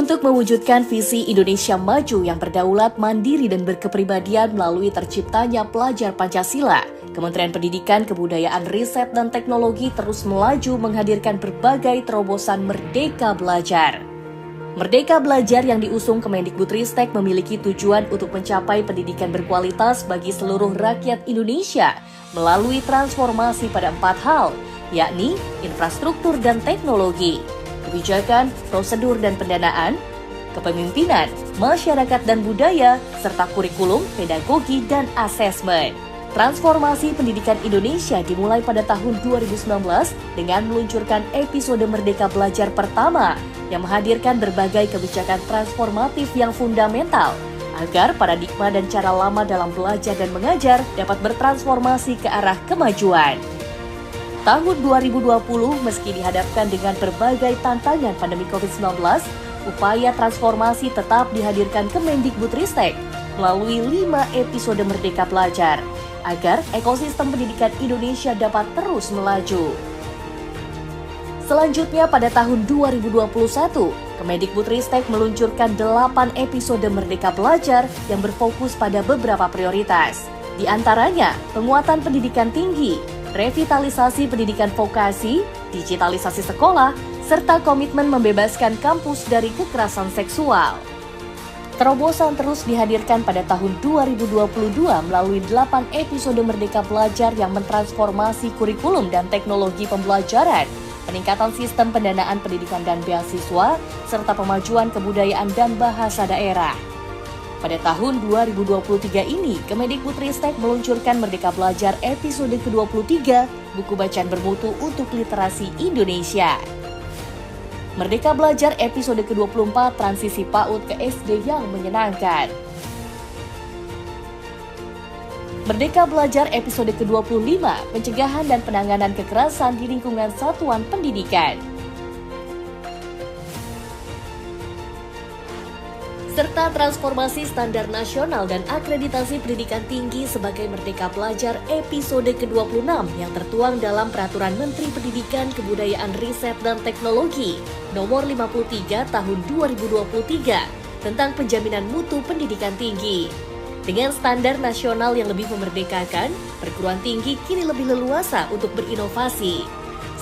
Untuk mewujudkan visi Indonesia maju yang berdaulat, mandiri, dan berkepribadian melalui terciptanya pelajar Pancasila, Kementerian Pendidikan, Kebudayaan, Riset, dan Teknologi terus melaju menghadirkan berbagai terobosan Merdeka Belajar. Merdeka Belajar yang diusung Kemendikbudristek memiliki tujuan untuk mencapai pendidikan berkualitas bagi seluruh rakyat Indonesia melalui transformasi pada 4 hal, yakni infrastruktur dan teknologi, kebijakan, prosedur dan pendanaan, kepemimpinan, masyarakat dan budaya, serta kurikulum, pedagogi, dan asesmen. Transformasi pendidikan Indonesia dimulai pada tahun 2019 dengan meluncurkan episode Merdeka Belajar pertama yang menghadirkan berbagai kebijakan transformatif yang fundamental agar paradigma dan cara lama dalam belajar dan mengajar dapat bertransformasi ke arah kemajuan. Tahun 2020 meski dihadapkan dengan berbagai tantangan pandemi COVID-19, upaya transformasi tetap dihadirkan Kemendikbudristek melalui 5 episode Merdeka Belajar agar ekosistem pendidikan Indonesia dapat terus melaju. Selanjutnya pada tahun 2021, Kemendikbudristek meluncurkan 8 episode Merdeka Belajar yang berfokus pada beberapa prioritas. Di antaranya, penguatan pendidikan tinggi, revitalisasi pendidikan vokasi, digitalisasi sekolah, serta komitmen membebaskan kampus dari kekerasan seksual. Terobosan terus dihadirkan pada tahun 2022 melalui 8 episode Merdeka Belajar yang mentransformasi kurikulum dan teknologi pembelajaran, peningkatan sistem pendanaan pendidikan dan beasiswa, serta pemajuan kebudayaan dan bahasa daerah. Pada tahun 2023 ini, Kemendikbudristek meluncurkan Merdeka Belajar episode ke-23, buku bacaan bermutu untuk literasi Indonesia. Merdeka Belajar episode ke-24, transisi PAUD ke SD yang menyenangkan. Merdeka Belajar episode ke-25, pencegahan dan penanganan kekerasan di lingkungan satuan pendidikan. Serta transformasi standar nasional dan akreditasi pendidikan tinggi sebagai Merdeka Belajar episode ke-26 yang tertuang dalam Peraturan Menteri Pendidikan, Kebudayaan, Riset, dan Teknologi Nomor 53 Tahun 2023 tentang penjaminan mutu pendidikan tinggi. Dengan standar nasional yang lebih memerdekakan, perguruan tinggi kini lebih leluasa untuk berinovasi.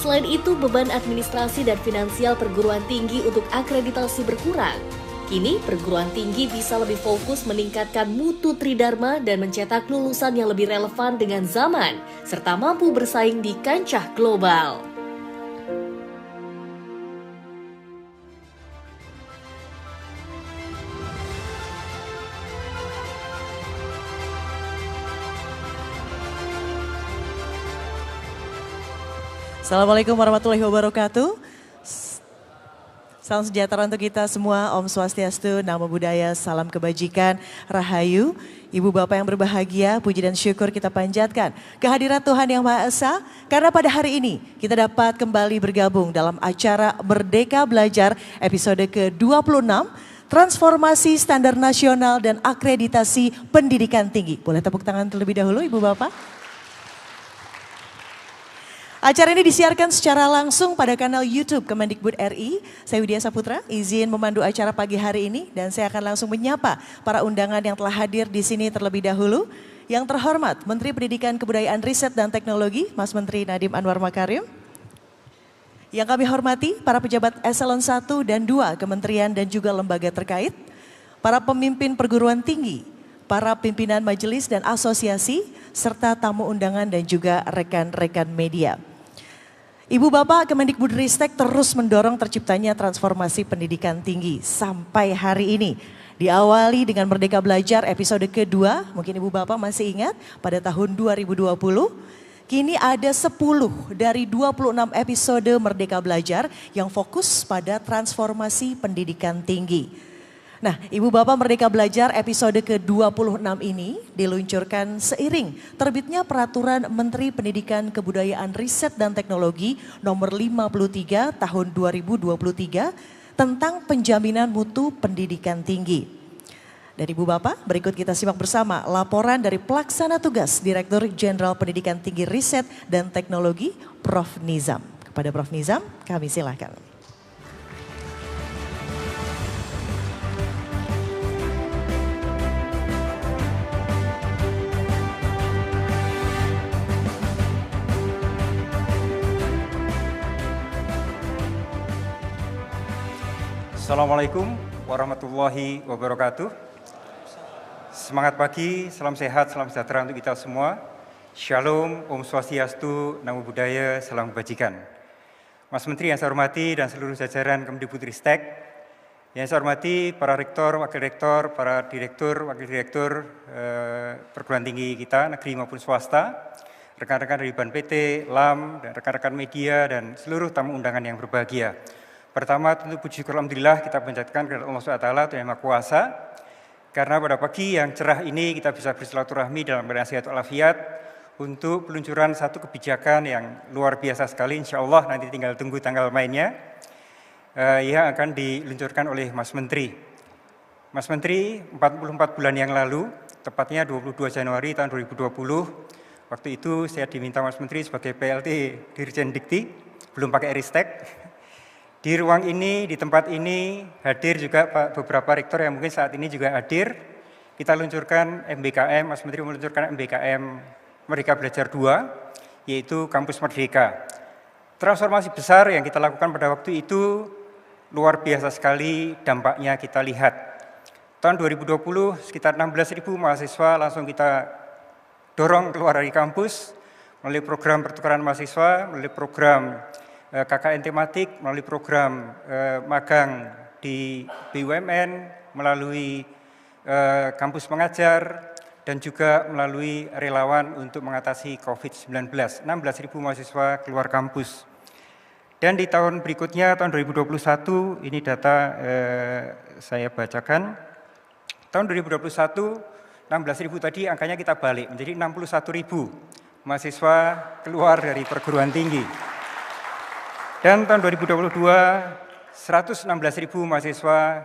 Selain itu, beban administrasi dan finansial perguruan tinggi untuk akreditasi berkurang. Kini, perguruan tinggi bisa lebih fokus meningkatkan mutu tridharma dan mencetak lulusan yang lebih relevan dengan zaman, serta mampu bersaing di kancah global. Assalamualaikum warahmatullahi wabarakatuh. Salam sejahtera untuk kita semua, Om Swastiastu, Namo Buddhaya, salam kebajikan, Rahayu. Ibu Bapak yang berbahagia, puji dan syukur kita panjatkan kehadirat Tuhan Yang Maha Esa, karena pada hari ini kita dapat kembali bergabung dalam acara Merdeka Belajar episode ke-26, Transformasi Standar Nasional dan Akreditasi Pendidikan Tinggi. Boleh tepuk tangan terlebih dahulu Ibu Bapak? Acara ini disiarkan secara langsung pada kanal YouTube Kemendikbud RI. Saya Widya Saputra, izin memandu acara pagi hari ini dan saya akan langsung menyapa para undangan yang telah hadir di sini terlebih dahulu. Yang terhormat Menteri Pendidikan, Kebudayaan, Riset, dan Teknologi, Mas Menteri Nadiem Anwar Makarim. Yang kami hormati para pejabat eselon 1 dan 2 kementerian dan juga lembaga terkait, para pemimpin perguruan tinggi, para pimpinan majelis dan asosiasi, serta tamu undangan dan juga rekan-rekan media. Ibu Bapak, Kemendikbudristek terus mendorong terciptanya transformasi pendidikan tinggi sampai hari ini. Diawali dengan Merdeka Belajar episode kedua, mungkin Ibu Bapak masih ingat pada tahun 2020. Kini ada 10 dari 26 episode Merdeka Belajar yang fokus pada transformasi pendidikan tinggi. Nah, Ibu Bapak, Merdeka Belajar episode ke-26 ini diluncurkan seiring terbitnya Peraturan Menteri Pendidikan, Kebudayaan, Riset, dan Teknologi Nomor 53 Tahun 2023 tentang penjaminan mutu pendidikan tinggi. Dan Ibu Bapak, berikut kita simak bersama laporan dari Pelaksana Tugas Direktur Jenderal Pendidikan Tinggi, Riset, dan Teknologi, Prof. Nizam. Kepada Prof. Nizam, kami silakan. Assalamualaikum warahmatullahi wabarakatuh. Semangat pagi, salam sehat, salam sejahtera untuk kita semua. Shalom, Om Swastiastu, Namo Buddhaya, salam kebajikan. Mas Menteri yang saya hormati dan seluruh jajaran Kemdikbudristek, yang saya hormati para rektor, wakil rektor, para direktur, wakil direktur perguruan tinggi kita, negeri maupun swasta, rekan-rekan dari BAN PT, LAM, dan rekan-rekan media, dan seluruh tamu undangan yang berbahagia. Pertama, tentu puji syukur alhamdulillah kita panjatkan kepada Allah SWT, Tuhan Yang Maha Kuasa, karena pada pagi yang cerah ini kita bisa bersilaturahmi dalam keadaan sehat walafiat untuk peluncuran satu kebijakan yang luar biasa sekali, insya Allah nanti tinggal tunggu tanggal mainnya, yang akan diluncurkan oleh Mas Menteri. Mas Menteri, 44 bulan yang lalu, tepatnya 22 Januari tahun 2020, waktu itu saya diminta Mas Menteri sebagai PLT Dirjen Dikti, belum pakai Ristek. Di ruang ini, di tempat ini hadir juga beberapa rektor yang mungkin saat ini juga hadir. Kita luncurkan MBKM, Mas Menteri meluncurkan MBKM Merdeka Belajar 2, yaitu Kampus Merdeka. Transformasi besar yang kita lakukan pada waktu itu luar biasa sekali dampaknya kita lihat. Tahun 2020 sekitar 16.000 mahasiswa langsung kita dorong keluar dari kampus melalui program pertukaran mahasiswa, melalui program KKN tematik, melalui program magang di BUMN, melalui kampus mengajar, dan juga melalui relawan untuk mengatasi COVID-19. 16.000 mahasiswa keluar kampus. Dan di tahun berikutnya, tahun 2021, ini data saya bacakan. Tahun 2021, 16.000 tadi angkanya kita balik, menjadi 61.000 mahasiswa keluar dari perguruan tinggi. Dan tahun 2022, 116.000 mahasiswa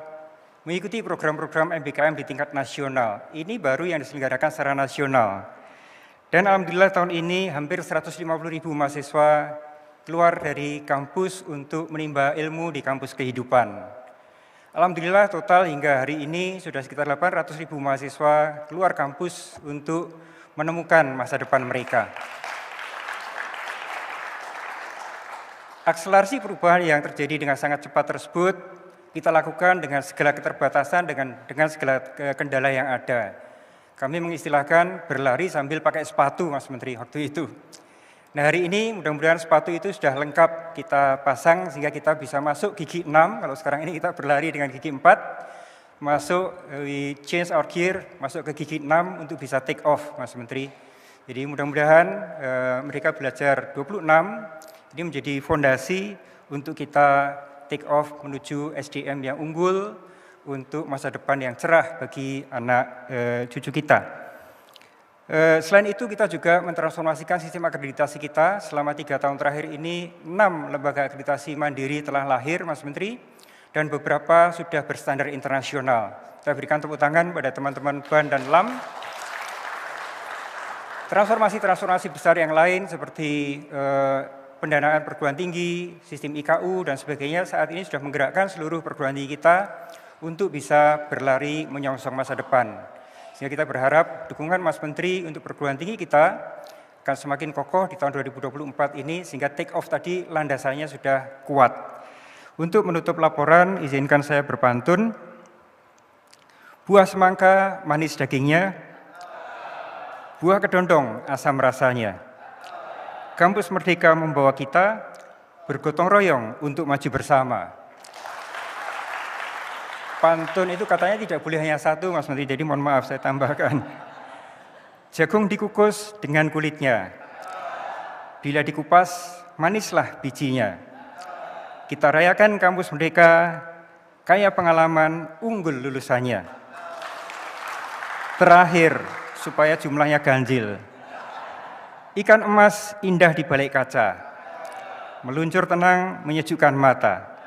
mengikuti program-program MBKM di tingkat nasional. Ini baru yang diselenggarakan secara nasional. Dan alhamdulillah tahun ini hampir 150.000 mahasiswa keluar dari kampus untuk menimba ilmu di kampus kehidupan. Alhamdulillah total hingga hari ini sudah sekitar 800.000 mahasiswa keluar kampus untuk menemukan masa depan mereka. Akselerasi perubahan yang terjadi dengan sangat cepat tersebut kita lakukan dengan segala keterbatasan, dengan segala kendala yang ada. Kami mengistilahkan berlari sambil pakai sepatu, Mas Menteri, waktu itu. Nah hari ini mudah-mudahan sepatu itu sudah lengkap kita pasang sehingga kita bisa masuk gigi 6, kalau sekarang ini kita berlari dengan gigi 4, masuk, we change our gear, masuk ke gigi 6 untuk bisa take off, Mas Menteri. Jadi mudah-mudahan mereka belajar 26, ini menjadi fondasi untuk kita take off menuju SDM yang unggul untuk masa depan yang cerah bagi anak cucu kita. Selain itu kita juga mentransformasikan sistem akreditasi kita. Selama 3 tahun terakhir ini 6 lembaga akreditasi mandiri telah lahir, Mas Menteri, dan beberapa sudah berstandar internasional. Saya berikan tepuk tangan pada teman-teman BAN dan LAM. Transformasi-transformasi besar yang lain seperti pendanaan perguruan tinggi, sistem IKU, dan sebagainya saat ini sudah menggerakkan seluruh perguruan tinggi kita untuk bisa berlari menyongsong masa depan. Sehingga kita berharap dukungan Mas Menteri untuk perguruan tinggi kita akan semakin kokoh di tahun 2024 ini, sehingga take off tadi landasannya sudah kuat. Untuk menutup laporan, izinkan saya berpantun. Buah semangka manis dagingnya, buah kedondong asam rasanya. Kampus Merdeka membawa kita bergotong royong untuk maju bersama. Pantun itu katanya tidak boleh hanya satu, Mas Menteri, jadi mohon maaf saya tambahkan. Jagung dikukus dengan kulitnya. Bila dikupas, manislah bijinya. Kita rayakan Kampus Merdeka, kaya pengalaman, unggul lulusannya. Terakhir, supaya jumlahnya ganjil. Ikan emas indah di balik kaca, meluncur tenang menyejukkan mata.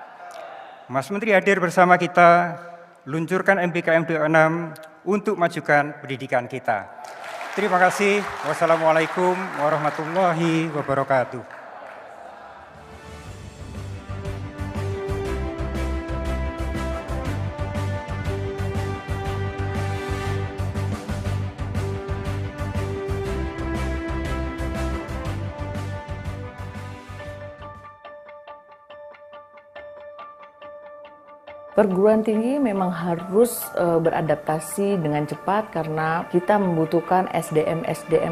Mas Menteri hadir bersama kita, luncurkan MBKM 26 untuk majukan pendidikan kita. Terima kasih. Wassalamualaikum warahmatullahi wabarakatuh. Perguruan tinggi memang harus beradaptasi dengan cepat karena kita membutuhkan SDM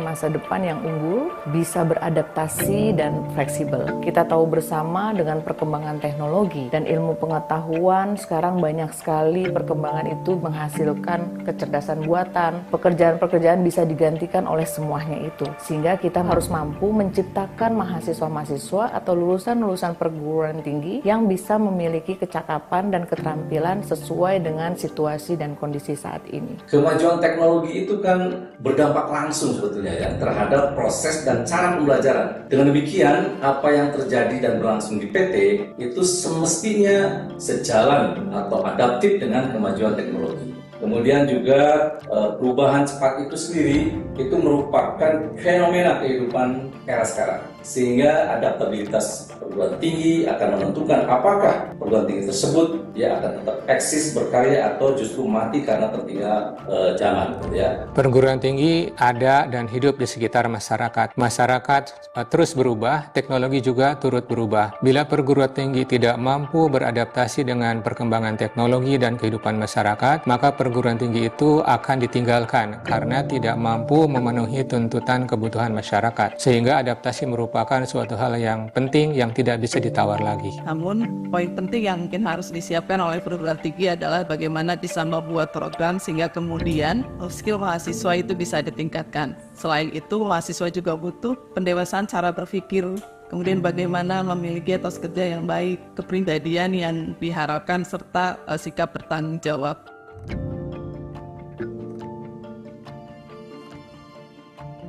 masa depan yang unggul, bisa beradaptasi dan fleksibel. Kita tahu bersama dengan perkembangan teknologi dan ilmu pengetahuan, sekarang banyak sekali perkembangan itu menghasilkan kecerdasan buatan. Pekerjaan-pekerjaan bisa digantikan oleh semuanya itu. Sehingga kita harus mampu menciptakan mahasiswa-mahasiswa atau lulusan-lulusan perguruan tinggi yang bisa memiliki kecakapan dan keterampilan sesuai dengan situasi dan kondisi saat ini. Kemajuan teknologi itu kan berdampak langsung sebetulnya ya terhadap proses dan cara pembelajaran. Dengan demikian, apa yang terjadi dan berlangsung di PT itu semestinya sejalan atau adaptif dengan kemajuan teknologi. Kemudian juga perubahan cepat itu sendiri itu merupakan fenomena kehidupan era sekarang. Sehingga adaptabilitas perguruan tinggi akan menentukan apakah perguruan tinggi tersebut dia akan tetap eksis berkarya atau justru mati karena tertinggal zaman, ya. Perguruan tinggi ada dan hidup di sekitar masyarakat. Masyarakat terus berubah, teknologi juga turut berubah. Bila perguruan tinggi tidak mampu beradaptasi dengan perkembangan teknologi dan kehidupan masyarakat, maka perguruan tinggi itu akan ditinggalkan karena tidak mampu memenuhi tuntutan kebutuhan masyarakat. Sehingga adaptasi merupakan suatu hal yang penting yang tidak bisa ditawar lagi. Namun, poin penting yang mungkin harus disiapkan oleh perguruan tinggi adalah bagaimana bisa membuat program sehingga kemudian skill mahasiswa itu bisa ditingkatkan. Selain itu, mahasiswa juga butuh pendewasaan cara berpikir, kemudian bagaimana memiliki etos kerja yang baik, kepribadian yang diharapkan, serta sikap bertanggung jawab.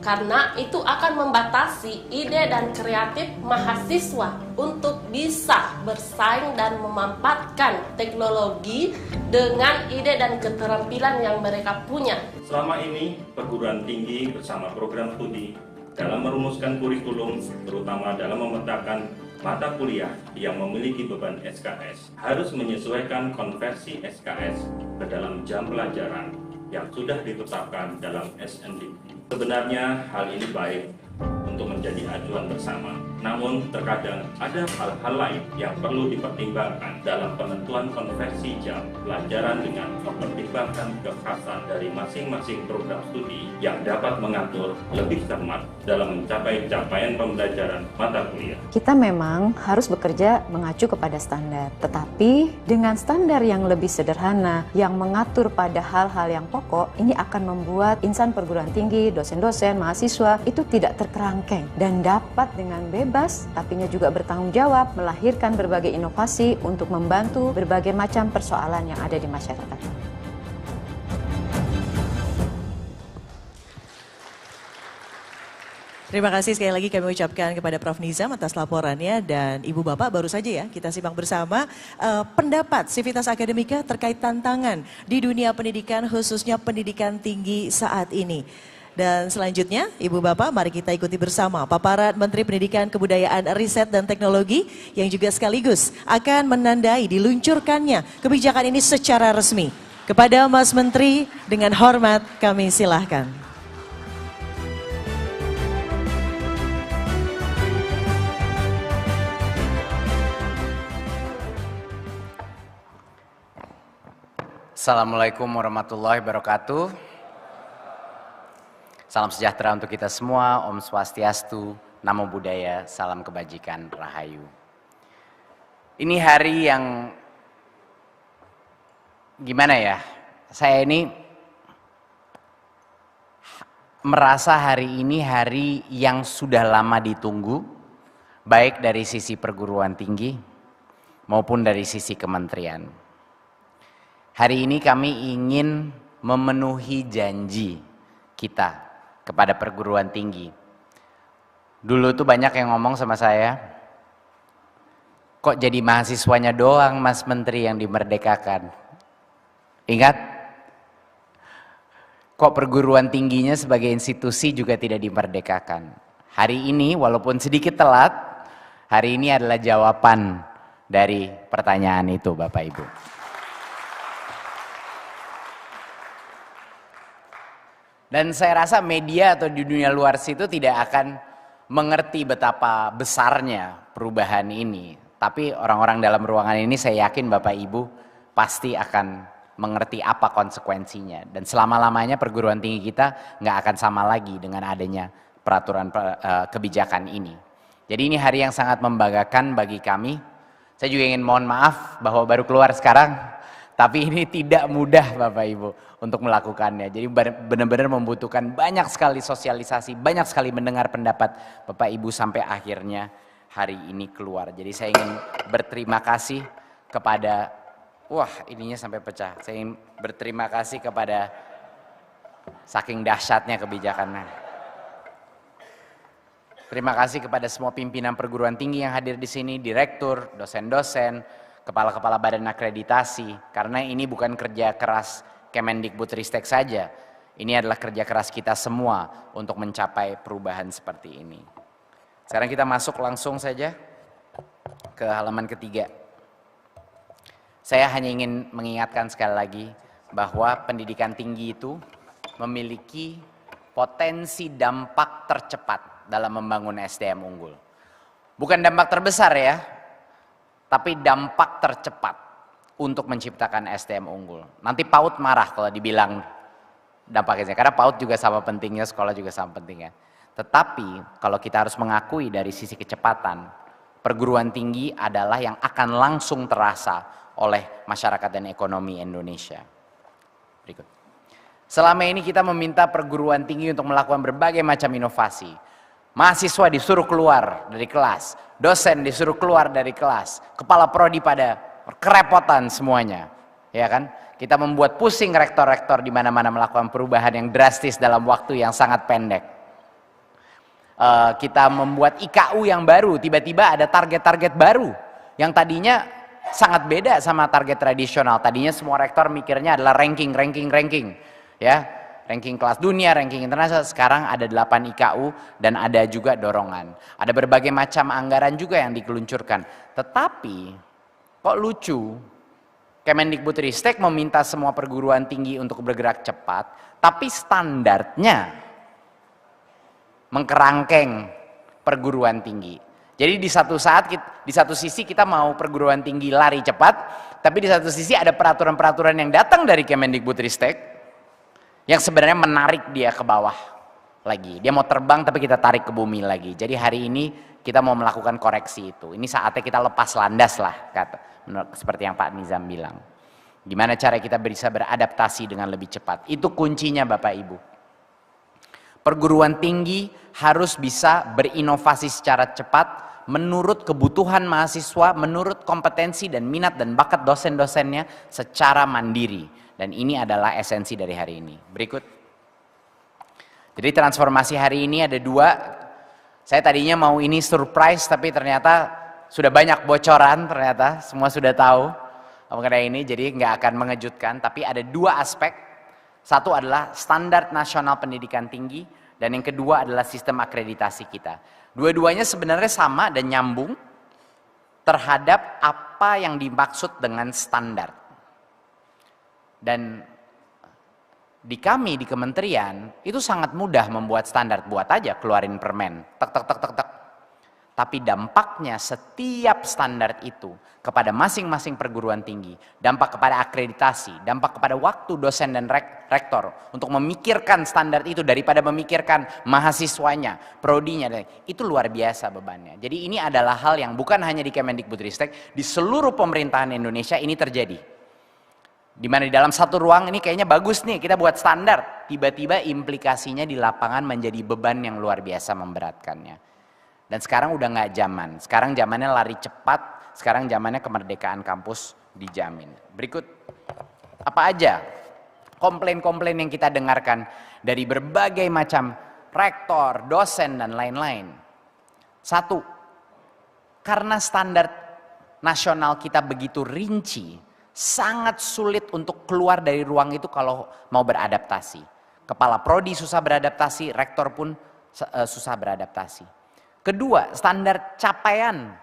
Karena itu akan membatasi ide dan kreatif mahasiswa untuk bisa bersaing dan memanfaatkan teknologi dengan ide dan keterampilan yang mereka punya. Selama ini, perguruan tinggi bersama program studi dalam merumuskan kurikulum, terutama dalam memetakan mata kuliah yang memiliki beban SKS, harus menyesuaikan konversi SKS ke dalam jam pelajaran yang sudah ditetapkan dalam SNDP. Sebenarnya hal ini baik untuk menjadi acuan bersama. Namun terkadang ada hal-hal lain yang perlu dipertimbangkan dalam penentuan konversi jam pelajaran dengan mempertimbangkan kekhasan dari masing-masing program studi yang dapat mengatur lebih cermat dalam mencapai capaian pembelajaran mata kuliah. Kita memang harus bekerja mengacu kepada standar, tetapi dengan standar yang lebih sederhana yang mengatur pada hal-hal yang pokok, ini akan membuat insan perguruan tinggi, dosen-dosen, mahasiswa itu tidak terkerangkeng dan dapat dengan bebas, tapinya juga bertanggung jawab, melahirkan berbagai inovasi untuk membantu berbagai macam persoalan yang ada di masyarakat. Terima kasih sekali lagi kami ucapkan kepada Prof. Nizam atas laporannya dan Ibu Bapak baru saja ya kita simak bersama pendapat Civitas Akademika terkait tantangan di dunia pendidikan khususnya pendidikan tinggi saat ini. Dan selanjutnya, Ibu Bapak, mari kita ikuti bersama paparan Menteri Pendidikan, Kebudayaan, Riset, dan Teknologi yang juga sekaligus akan menandai diluncurkannya kebijakan ini secara resmi. Kepada Mas Menteri, dengan hormat kami silahkan. Assalamualaikum warahmatullahi wabarakatuh. Salam sejahtera untuk kita semua, Om Swastiastu, Namo Buddhaya, salam kebajikan, Rahayu. Ini hari yang gimana ya, saya ini merasa hari ini hari yang sudah lama ditunggu, baik dari sisi perguruan tinggi maupun dari sisi kementerian. Hari ini kami ingin memenuhi janji kita kepada perguruan tinggi. Dulu tuh banyak yang ngomong sama saya, kok jadi mahasiswanya doang Mas Menteri yang dimerdekakan? Ingat, kok perguruan tingginya sebagai institusi juga tidak dimerdekakan? Hari ini walaupun sedikit telat, hari ini adalah jawaban dari pertanyaan itu Bapak Ibu. Dan saya rasa media atau di dunia luar situ tidak akan mengerti betapa besarnya perubahan ini. Tapi orang-orang dalam ruangan ini saya yakin Bapak Ibu pasti akan mengerti apa konsekuensinya. Dan selama-lamanya perguruan tinggi kita nggak akan sama lagi dengan adanya peraturan kebijakan ini. Jadi ini hari yang sangat membanggakan bagi kami. Saya juga ingin mohon maaf bahwa baru keluar sekarang, tapi ini tidak mudah Bapak Ibu untuk melakukannya. Jadi benar-benar membutuhkan banyak sekali sosialisasi, banyak sekali mendengar pendapat Bapak Ibu sampai akhirnya hari ini keluar. Jadi saya ingin berterima kasih kepada, wah ininya sampai pecah. Saya ingin berterima kasih kepada saking dahsyatnya kebijakannya. Terima kasih kepada semua pimpinan perguruan tinggi yang hadir di sini, direktur, dosen-dosen, kepala-kepala badan akreditasi. Karena ini bukan kerja keras Kemendikbudristek saja. Ini adalah kerja keras kita semua untuk mencapai perubahan seperti ini. Sekarang kita masuk langsung saja ke halaman ketiga. Saya hanya ingin mengingatkan sekali lagi bahwa pendidikan tinggi itu memiliki potensi dampak tercepat dalam membangun SDM unggul. Bukan dampak terbesar ya, tapi dampak tercepat untuk menciptakan SDM unggul. Nanti PAUD marah kalau dibilang dampaknya, karena PAUD juga sama pentingnya, sekolah juga sama pentingnya. Tetapi kalau kita harus mengakui dari sisi kecepatan, perguruan tinggi adalah yang akan langsung terasa oleh masyarakat dan ekonomi Indonesia. Berikut. Selama ini kita meminta perguruan tinggi untuk melakukan berbagai macam inovasi. Mahasiswa disuruh keluar dari kelas, dosen disuruh keluar dari kelas, kepala prodi pada kerepotan semuanya, ya kan? Kita membuat pusing rektor-rektor di mana-mana melakukan perubahan yang drastis dalam waktu yang sangat pendek. Kita membuat IKU yang baru, tiba-tiba ada target-target baru yang tadinya sangat beda sama target tradisional. Tadinya semua rektor mikirnya adalah ranking, ya. Ranking kelas dunia, ranking internasional. Sekarang ada 8 IKU dan ada juga dorongan. Ada berbagai macam anggaran juga yang dikeluncurkan. Tetapi kok lucu, Kemendikbudristek meminta semua perguruan tinggi untuk bergerak cepat, tapi standarnya mengkerangkeng perguruan tinggi. Jadi di satu sisi kita mau perguruan tinggi lari cepat, tapi di satu sisi ada peraturan-peraturan yang datang dari Kemendikbudristek yang sebenarnya menarik dia ke bawah lagi. Dia mau terbang tapi kita tarik ke bumi lagi. Jadi hari ini kita mau melakukan koreksi itu. Ini saatnya kita lepas landas lah, seperti yang Pak Nizam bilang. Gimana cara kita bisa beradaptasi dengan lebih cepat. Itu kuncinya Bapak Ibu. Perguruan tinggi harus bisa berinovasi secara cepat menurut kebutuhan mahasiswa, menurut kompetensi dan minat dan bakat dosen-dosennya secara mandiri. Dan ini adalah esensi dari hari ini. Berikut. Jadi transformasi hari ini ada 2. Saya tadinya mau ini surprise, tapi ternyata sudah banyak bocoran, ternyata semua sudah tahu mengenai ini, jadi nggak akan mengejutkan. Tapi ada 2 aspek. Satu adalah standar nasional pendidikan tinggi, dan yang kedua adalah sistem akreditasi kita. Dua-duanya sebenarnya sama dan nyambung terhadap apa yang dimaksud dengan standar. Dan di kami di kementerian itu sangat mudah membuat standar, buat aja keluarin permen, tek. Tapi dampaknya setiap standar itu kepada masing-masing perguruan tinggi, dampak kepada akreditasi, dampak kepada waktu dosen dan rektor untuk memikirkan standar itu daripada memikirkan mahasiswanya, prodinya, itu luar biasa bebannya. Jadi ini adalah hal yang bukan hanya di Kemendikbudristek, di seluruh pemerintahan Indonesia ini terjadi. Dimana di dalam satu ruang ini kayaknya bagus nih kita buat standar, tiba-tiba implikasinya di lapangan menjadi beban yang luar biasa memberatkannya. Dan sekarang udah nggak zaman, sekarang zamannya lari cepat, sekarang zamannya kemerdekaan kampus dijamin. Berikut, apa aja komplain-komplain yang kita dengarkan dari berbagai macam rektor, dosen dan lain-lain. 1, karena standar nasional kita begitu rinci, sangat sulit untuk keluar dari ruang itu kalau mau beradaptasi. Kepala prodi susah beradaptasi, rektor pun susah beradaptasi. Kedua, standar capaian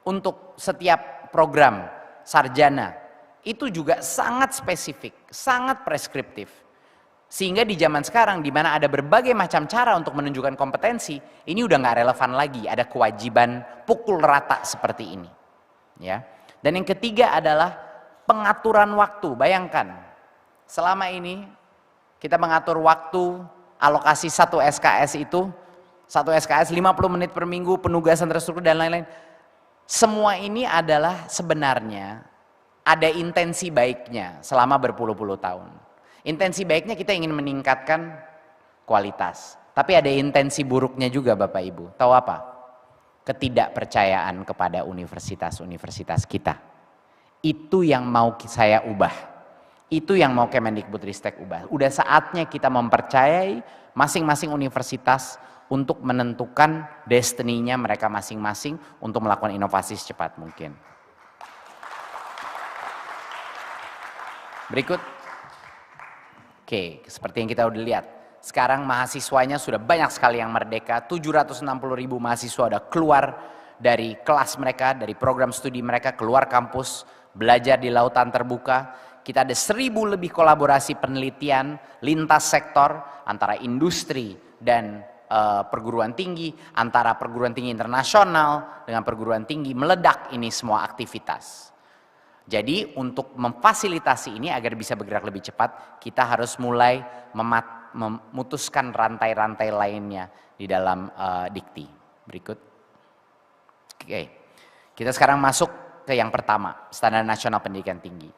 untuk setiap program sarjana itu juga sangat spesifik, sangat preskriptif. Sehingga di zaman sekarang di mana ada berbagai macam cara untuk menunjukkan kompetensi, ini udah nggak relevan lagi, ada kewajiban pukul rata seperti ini. Ya. Dan yang ketiga adalah pengaturan waktu. Bayangkan, selama ini kita mengatur waktu, alokasi satu SKS itu, satu SKS 50 menit per minggu, penugasan terstruktur dan lain-lain. Semua ini adalah sebenarnya ada intensi baiknya selama berpuluh-puluh tahun. Intensi baiknya kita ingin meningkatkan kualitas. Tapi ada intensi buruknya juga Bapak Ibu. Tahu apa? Ketidakpercayaan kepada universitas-universitas kita. Itu yang mau saya ubah. Itu yang mau Kemendikbudristek ubah. Udah saatnya kita mempercayai masing-masing universitas untuk menentukan destiny-nya mereka masing-masing untuk melakukan inovasi secepat mungkin. Berikut. Oke, seperti yang kita udah lihat. Sekarang mahasiswanya sudah banyak sekali yang merdeka. 760.000 mahasiswa udah keluar dari kelas mereka, dari program studi mereka, keluar kampus, belajar di lautan terbuka. Kita ada 1.000 lebih kolaborasi penelitian lintas sektor antara industri dan perguruan tinggi, antara perguruan tinggi internasional dengan perguruan tinggi, meledak ini semua aktivitas. Jadi untuk memfasilitasi ini agar bisa bergerak lebih cepat, kita harus mulai memutuskan rantai-rantai lainnya di dalam dikti. Berikut. Oke, kita sekarang masuk ke yang pertama, Standar Nasional Pendidikan Tinggi.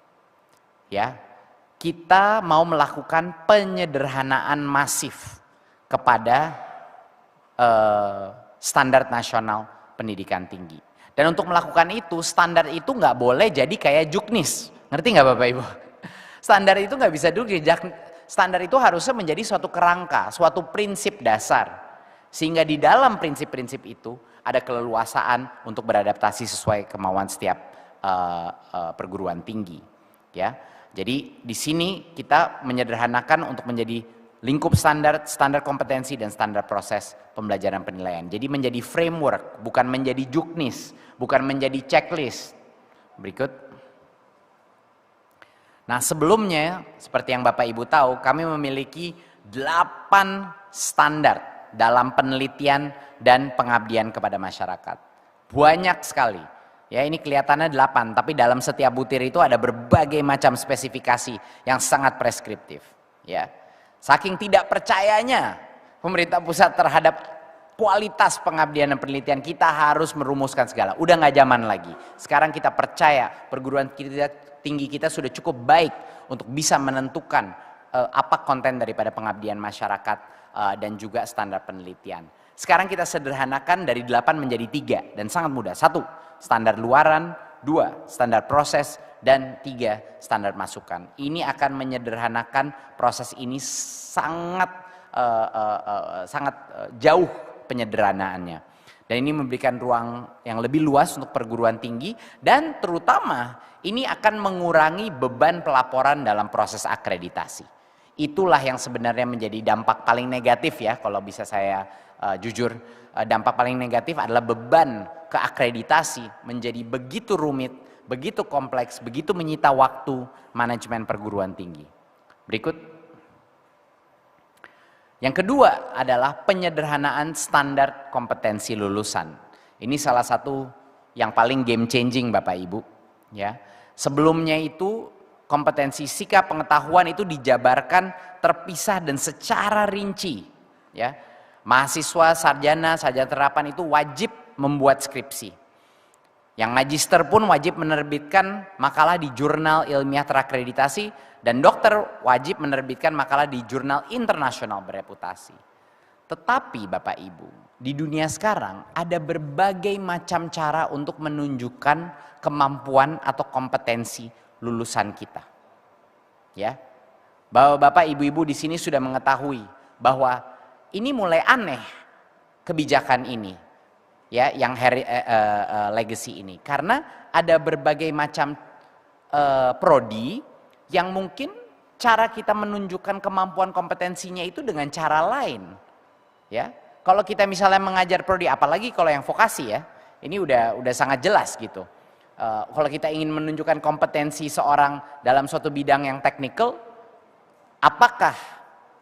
Ya, kita mau melakukan penyederhanaan masif kepada standar nasional pendidikan tinggi. Dan untuk melakukan itu, standar itu nggak boleh jadi kayak juknis. Ngerti nggak Bapak Ibu? Standar itu nggak bisa dulu. Standar itu harusnya menjadi suatu kerangka, suatu prinsip dasar. Sehingga di dalam prinsip-prinsip itu ada keleluasaan untuk beradaptasi sesuai kemauan setiap perguruan tinggi. Ya, jadi di sini kita menyederhanakan untuk menjadi lingkup standar, standar kompetensi dan standar proses pembelajaran penilaian. Jadi menjadi framework, bukan menjadi juknis, bukan menjadi checklist. Berikut. Nah sebelumnya, seperti yang Bapak Ibu tahu, kami memiliki 8 standar dalam penelitian dan pengabdian kepada masyarakat. Banyak sekali. Ya ini kelihatannya 8, tapi dalam setiap butir itu ada berbagai macam spesifikasi yang sangat preskriptif. Ya. Saking tidak percayanya pemerintah pusat terhadap kualitas pengabdian dan penelitian, kita harus merumuskan segala. Udah nggak zaman lagi. Sekarang kita percaya perguruan tinggi kita sudah cukup baik untuk bisa menentukan apa konten daripada pengabdian masyarakat dan juga standar penelitian. Sekarang kita sederhanakan dari 8 menjadi 3 dan sangat mudah. 1, standar luaran. 2, standar proses. Dan 3, standar masukan. Ini akan menyederhanakan proses ini sangat jauh penyederhanaannya. Dan ini memberikan ruang yang lebih luas untuk perguruan tinggi dan terutama ini akan mengurangi beban pelaporan dalam proses akreditasi. Itulah yang sebenarnya menjadi dampak paling negatif ya, kalau bisa saya jujur. Dampak paling negatif adalah beban keakreditasi menjadi begitu rumit, begitu kompleks, begitu menyita waktu manajemen perguruan tinggi. Berikut. Yang kedua adalah penyederhanaan standar kompetensi lulusan. Ini salah satu yang paling game changing Bapak Ibu. Ya. Sebelumnya itu kompetensi sikap pengetahuan itu dijabarkan terpisah dan secara rinci. Ya. Mahasiswa, sarjana terapan itu wajib membuat skripsi. Yang magister pun wajib menerbitkan makalah di jurnal ilmiah terakreditasi dan dokter wajib menerbitkan makalah di jurnal internasional bereputasi. Tetapi Bapak Ibu, di dunia sekarang ada berbagai macam cara untuk menunjukkan kemampuan atau kompetensi lulusan kita. Ya. Bapak Ibu-ibu di sini sudah mengetahui bahwa ini mulai aneh kebijakan ini. Ya, yang legacy ini, karena ada berbagai macam prodi yang mungkin cara kita menunjukkan kemampuan kompetensinya itu dengan cara lain. Ya, kalau kita misalnya mengajar prodi, apalagi kalau yang vokasi ya, ini udah sangat jelas gitu. Kalau kita ingin menunjukkan kompetensi seorang dalam suatu bidang yang teknikal, apakah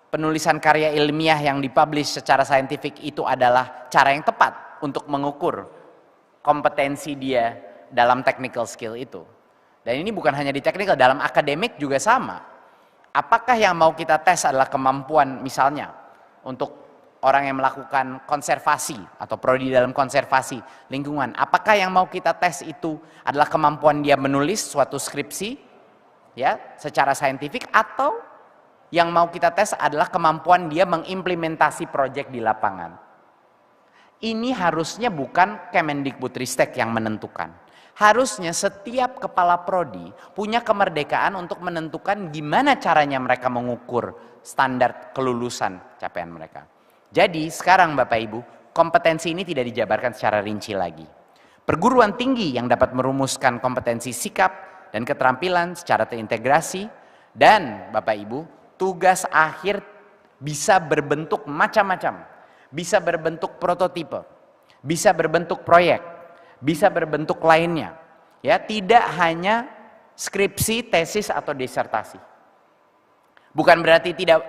penulisan karya ilmiah yang dipublish secara saintifik itu adalah cara yang tepat untuk mengukur kompetensi dia dalam technical skill itu. Dan ini bukan hanya di teknikal, dalam akademik juga sama. Apakah yang mau kita tes adalah kemampuan misalnya untuk orang yang melakukan konservasi atau prodi dalam konservasi lingkungan. Apakah yang mau kita tes itu adalah kemampuan dia menulis suatu skripsi ya secara saintifik, atau yang mau kita tes adalah kemampuan dia mengimplementasi proyek di lapangan. Ini harusnya bukan Kemendikbudristek yang menentukan. Harusnya setiap kepala prodi punya kemerdekaan untuk menentukan gimana caranya mereka mengukur standar kelulusan capaian mereka. Jadi sekarang Bapak Ibu, kompetensi ini tidak dijabarkan secara rinci lagi. Perguruan tinggi yang dapat merumuskan kompetensi sikap dan keterampilan secara terintegrasi, dan Bapak Ibu, tugas akhir bisa berbentuk macam-macam. Bisa berbentuk prototipe, bisa berbentuk proyek, bisa berbentuk lainnya. Ya, tidak hanya skripsi, tesis atau disertasi. Bukan berarti tidak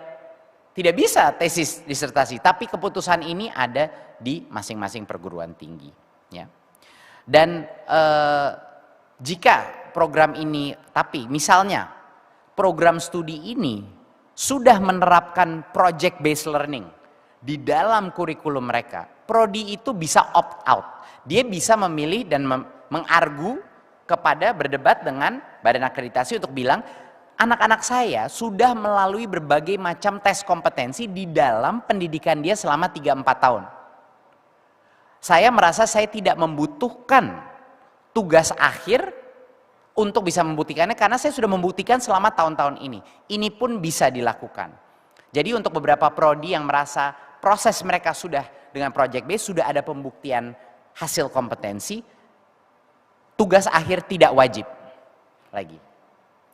bisa tesis disertasi, tapi keputusan ini ada di masing-masing perguruan tinggi. Ya. Dan jika program ini, tapi misalnya program studi ini sudah menerapkan project based learning di dalam kurikulum mereka, prodi itu bisa opt out. Dia bisa memilih dan mengargu kepada berdebat dengan badan akreditasi untuk bilang, anak-anak saya sudah melalui berbagai macam tes kompetensi di dalam pendidikan dia selama 3-4 tahun. Saya merasa saya tidak membutuhkan tugas akhir untuk bisa membuktikannya, karena saya sudah membuktikan selama tahun-tahun ini. Ini pun bisa dilakukan. Jadi untuk beberapa prodi yang merasa proses mereka sudah dengan project base, sudah ada pembuktian hasil kompetensi, tugas akhir tidak wajib lagi.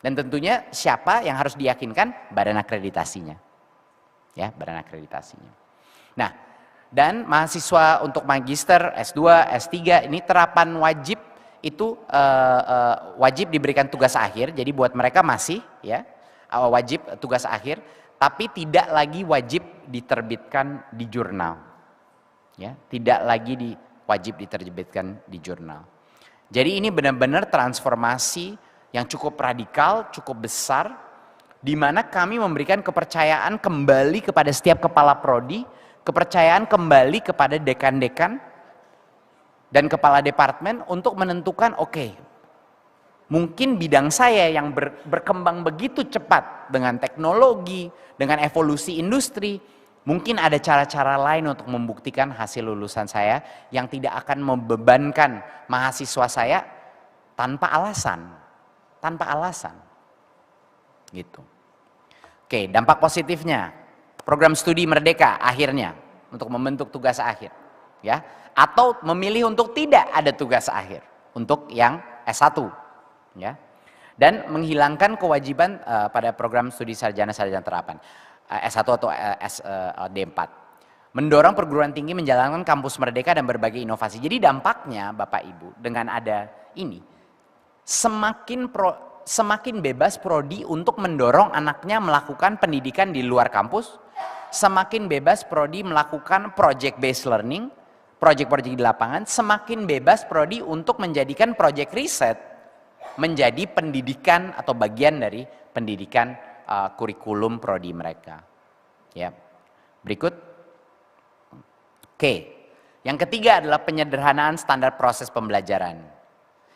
Dan tentunya siapa yang harus diyakinkan? Badan akreditasinya. Ya, badan akreditasinya. Nah, dan mahasiswa untuk magister, S2, S3 ini terapan wajib itu wajib diberikan tugas akhir. Jadi buat mereka masih ya wajib tugas akhir, tapi tidak lagi wajib diterbitkan di jurnal. Ya, tidak lagi wajib diterbitkan di jurnal. Jadi ini benar-benar transformasi yang cukup radikal, cukup besar, di mana kami memberikan kepercayaan kembali kepada setiap kepala prodi, kepercayaan kembali kepada dekan-dekan dan kepala departemen untuk menentukan, oke, mungkin bidang saya yang berkembang begitu cepat dengan teknologi, dengan evolusi industri, mungkin ada cara-cara lain untuk membuktikan hasil lulusan saya yang tidak akan membebankan mahasiswa saya tanpa alasan. Tanpa alasan, gitu. Oke, dampak positifnya, program studi merdeka akhirnya untuk membentuk tugas akhir, ya, atau memilih untuk tidak ada tugas akhir untuk yang S1, ya, dan menghilangkan kewajiban pada program studi sarjana terapan S1 atau D4. Mendorong perguruan tinggi menjalankan kampus merdeka dan berbagai inovasi. Jadi dampaknya Bapak Ibu dengan ada ini, semakin bebas prodi untuk mendorong anaknya melakukan pendidikan di luar kampus, semakin bebas prodi melakukan project based learning, project-project di lapangan, semakin bebas prodi untuk menjadikan project riset menjadi pendidikan atau bagian dari pendidikan kurikulum prodi mereka. Ya. Berikut. Oke. Yang ketiga adalah penyederhanaan standar proses pembelajaran.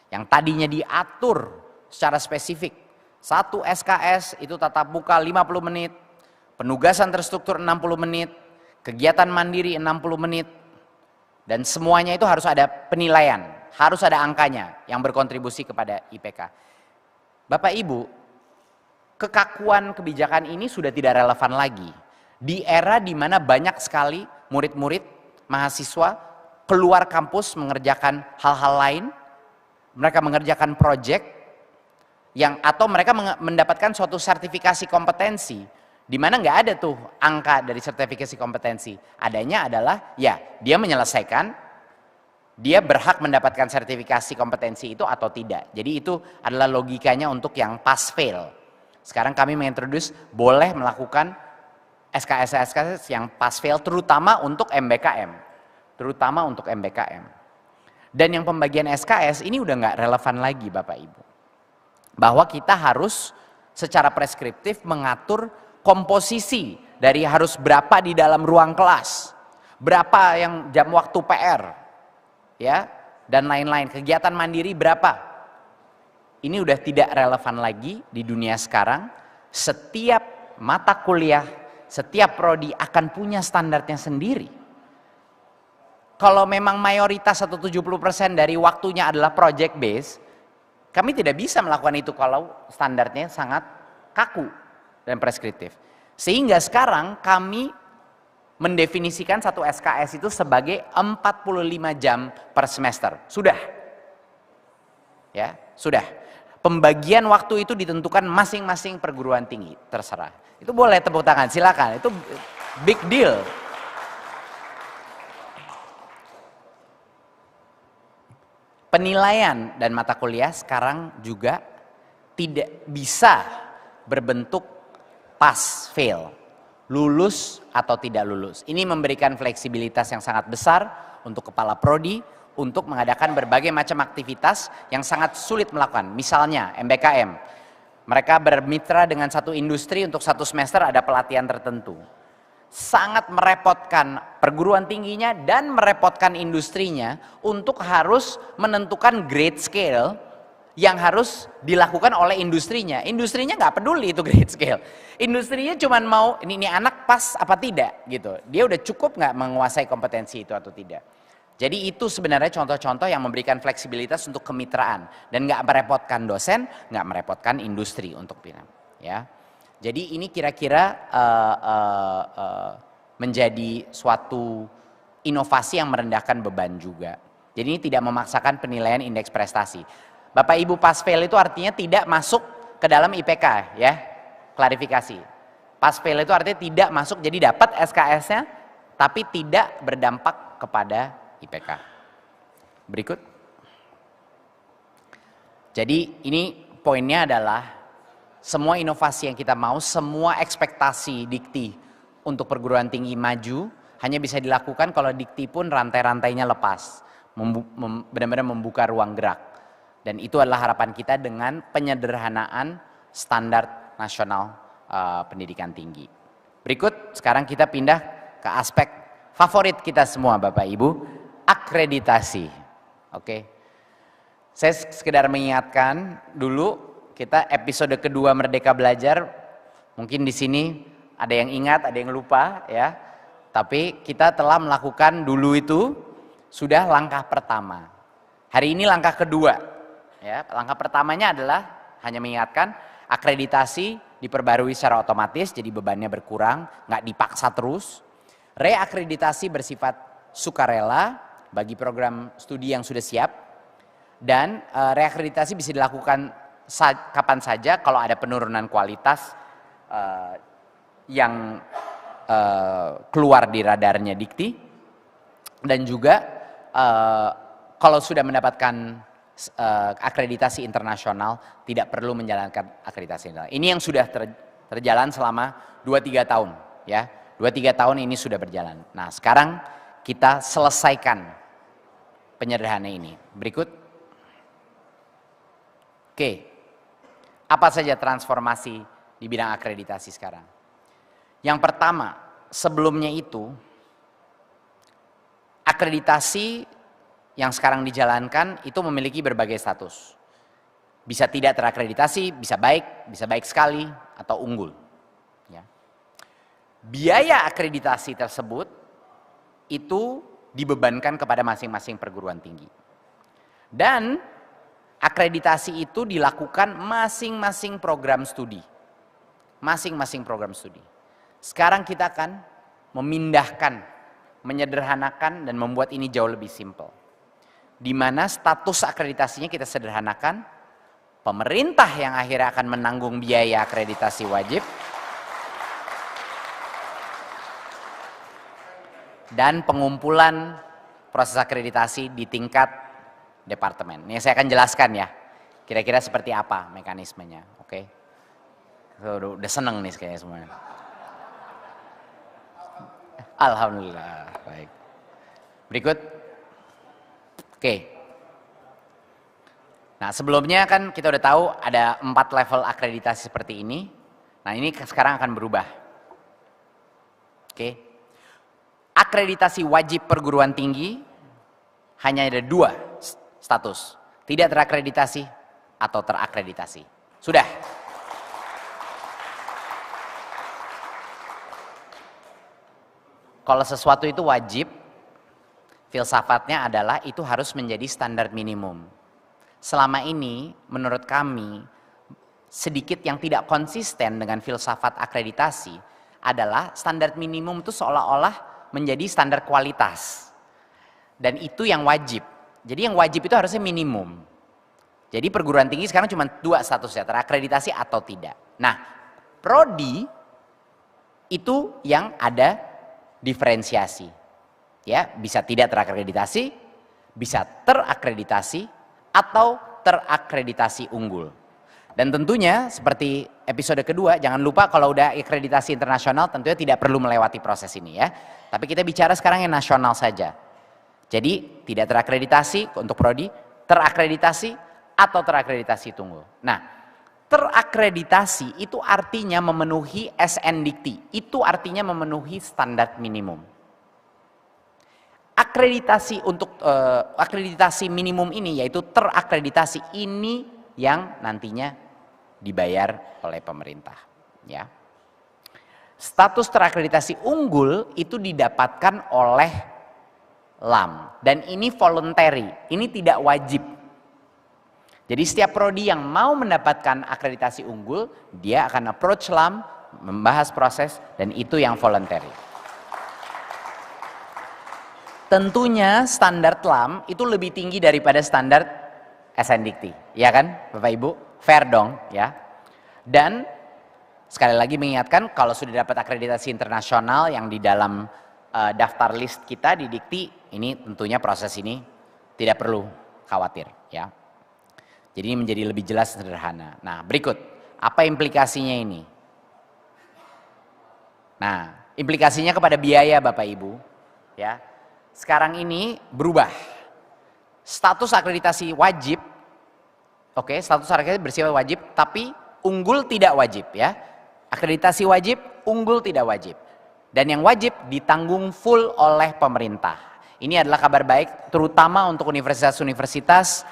Yang tadinya diatur secara spesifik. 1 SKS itu tatap muka 50 menit, penugasan terstruktur 60 menit, kegiatan mandiri 60 menit, dan semuanya itu harus ada penilaian, harus ada angkanya yang berkontribusi kepada IPK. Bapak Ibu, kekakuan kebijakan ini sudah tidak relevan lagi. Di era di mana banyak sekali murid-murid, mahasiswa keluar kampus mengerjakan hal-hal lain, mereka mengerjakan proyek atau mereka mendapatkan suatu sertifikasi kompetensi, di mana nggak ada tuh angka dari sertifikasi kompetensi. Adanya adalah ya dia menyelesaikan, dia berhak mendapatkan sertifikasi kompetensi itu atau tidak. Jadi itu adalah logikanya untuk yang pass fail. Sekarang kami mengintroduce boleh melakukan SKS yang pass fail, terutama untuk MBKM, Dan yang pembagian SKS ini udah nggak relevan lagi Bapak Ibu. bahwa kita harus secara preskriptif mengatur komposisi dari harus berapa di dalam ruang kelas, berapa yang jam waktu PR, ya, dan lain-lain. Kegiatan mandiri berapa? Ini udah tidak relevan lagi di dunia sekarang. Setiap mata kuliah, setiap prodi akan punya standarnya sendiri. Kalau memang mayoritas atau 70% dari waktunya adalah project based, kami tidak bisa melakukan itu kalau standarnya sangat kaku dan preskriptif. Sehingga sekarang kami mendefinisikan satu SKS itu sebagai 45 jam per semester. Sudah. Ya, sudah. Pembagian waktu itu ditentukan masing-masing perguruan tinggi, terserah. Itu boleh tepuk tangan, silakan. Itu big deal. Penilaian dan mata kuliah sekarang juga tidak bisa berbentuk pass fail, lulus atau tidak lulus. Ini memberikan fleksibilitas yang sangat besar untuk kepala prodi untuk mengadakan berbagai macam aktivitas yang sangat sulit melakukan. Misalnya MBKM, mereka bermitra dengan satu industri untuk satu semester ada pelatihan tertentu. Sangat merepotkan perguruan tingginya dan merepotkan industrinya untuk harus menentukan grade scale yang harus dilakukan oleh industrinya. Industrinya nggak peduli itu grade scale. Industrinya cuma mau ini anak pas apa tidak gitu. Dia udah cukup nggak menguasai kompetensi itu atau tidak. Jadi itu sebenarnya contoh-contoh yang memberikan fleksibilitas untuk kemitraan dan nggak merepotkan dosen, nggak merepotkan industri untuk pindah. Ya. Jadi ini kira-kira menjadi suatu inovasi yang merendahkan beban juga. Jadi ini tidak memaksakan penilaian indeks prestasi. Bapak Ibu pass fail itu artinya tidak masuk ke dalam IPK ya. Klarifikasi. Pass fail itu artinya tidak masuk, jadi dapat SKS-nya tapi tidak berdampak kepada IPK. Berikut. Jadi ini poinnya adalah semua inovasi yang kita mau, semua ekspektasi dikti untuk perguruan tinggi maju hanya bisa dilakukan kalau dikti pun rantai-rantainya lepas, benar-benar membuka ruang gerak. Dan itu adalah harapan kita dengan penyederhanaan standar nasional pendidikan tinggi. Berikut sekarang kita pindah ke aspek favorit kita semua Bapak Ibu, akreditasi. Oke. Saya sekedar mengingatkan dulu kita episode kedua Merdeka Belajar, mungkin di sini ada yang ingat, ada yang lupa ya. Tapi kita telah melakukan dulu itu sudah langkah pertama. Hari ini langkah kedua. Ya, langkah pertamanya adalah hanya mengingatkan akreditasi diperbarui secara otomatis, jadi bebannya berkurang, nggak dipaksa terus. Reakreditasi bersifat sukarela bagi program studi yang sudah siap, dan reakreditasi bisa dilakukan kapan saja kalau ada penurunan kualitas yang keluar di radarnya dikti, dan juga kalau sudah mendapatkan akreditasi internasional tidak perlu menjalankan akreditasi internasional. Ini yang sudah terjalan selama 2-3 tahun ya. 2-3 tahun ini sudah berjalan. Nah, sekarang kita selesaikan penyederhanaan ini. Berikut. Oke. Apa saja transformasi di bidang akreditasi sekarang? Yang pertama, sebelumnya itu akreditasi yang sekarang dijalankan itu memiliki berbagai status. Bisa tidak terakreditasi, bisa baik sekali, atau unggul. Ya. Biaya akreditasi tersebut itu dibebankan kepada masing-masing perguruan tinggi. Dan akreditasi itu dilakukan masing-masing program studi. Masing-masing program studi. Sekarang kita akan memindahkan, menyederhanakan dan membuat ini jauh lebih simpel. Di mana status akreditasinya kita sederhanakan, pemerintah yang akhirnya akan menanggung biaya akreditasi wajib, dan pengumpulan proses akreditasi di tingkat departemen. Ini saya akan jelaskan ya, kira-kira seperti apa mekanismenya, oke? Udah seneng nih kayaknya semuanya. Alhamdulillah, baik. Berikut, oke. Nah, sebelumnya kan kita udah tahu ada 4 level akreditasi seperti ini. Nah, ini sekarang akan berubah. Oke. Akreditasi wajib perguruan tinggi hanya ada 2 status. Tidak terakreditasi atau terakreditasi. Sudah. Kalau sesuatu itu wajib, filsafatnya adalah itu harus menjadi standar minimum. Selama ini menurut kami sedikit yang tidak konsisten dengan filsafat akreditasi adalah standar minimum itu seolah-olah menjadi standar kualitas. Dan itu yang wajib. Jadi yang wajib itu harusnya minimum. Jadi perguruan tinggi sekarang cuma 2 statusnya, terakreditasi atau tidak. Nah, prodi itu yang ada diferensiasi. Ya, bisa tidak terakreditasi, bisa terakreditasi atau terakreditasi unggul. Dan tentunya seperti episode kedua, jangan lupa kalau udah akreditasi internasional tentunya tidak perlu melewati proses ini ya. Tapi kita bicara sekarang yang nasional saja. Jadi tidak terakreditasi untuk prodi, terakreditasi atau terakreditasi tunggul. Nah, terakreditasi itu artinya memenuhi SNDikti, itu artinya memenuhi standar minimum. Akreditasi untuk akreditasi minimum ini yaitu terakreditasi ini yang nantinya dibayar oleh pemerintah, ya. Status terakreditasi unggul itu didapatkan oleh LAM dan ini voluntary, ini tidak wajib. Jadi setiap prodi yang mau mendapatkan akreditasi unggul, dia akan approach LAM, membahas proses dan itu yang voluntary. Tentunya standar LAM itu lebih tinggi daripada standar SNDikti, ya kan Bapak Ibu? Fair dong ya. Dan sekali lagi mengingatkan kalau sudah dapat akreditasi internasional yang di dalam daftar list kita di Dikti, ini tentunya proses ini tidak perlu khawatir ya. Jadi ini menjadi lebih jelas sederhana. Nah, berikut apa implikasinya ini? Nah, implikasinya kepada biaya Bapak Ibu ya. Sekarang ini berubah. Status akreditasi wajib, oke, status akreditasi bersifat wajib, tapi unggul tidak wajib ya. Akreditasi wajib, unggul tidak wajib. Dan yang wajib ditanggung full oleh pemerintah. Ini adalah kabar baik, terutama untuk universitas-universitas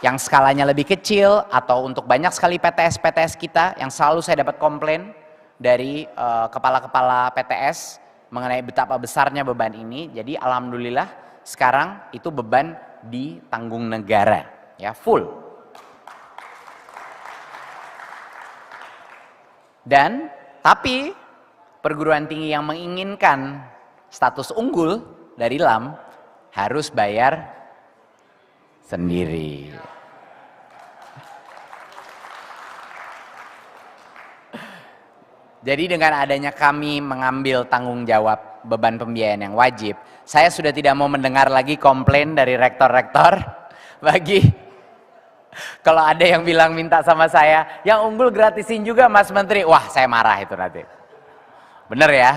yang skalanya lebih kecil atau untuk banyak sekali PTS-PTS kita yang selalu saya dapat komplain dari kepala-kepala PTS mengenai betapa besarnya beban ini. Jadi alhamdulillah sekarang itu beban ditanggung negara ya, full. Dan tapi perguruan tinggi yang menginginkan status unggul dari LAM harus bayar sendiri. Jadi dengan adanya kami mengambil tanggung jawab beban pembiayaan yang wajib, saya sudah tidak mau mendengar lagi komplain dari rektor-rektor bagi kalau ada yang bilang minta sama saya, yang unggul gratisin juga Mas Menteri. Wah, saya marah itu nanti. Bener ya?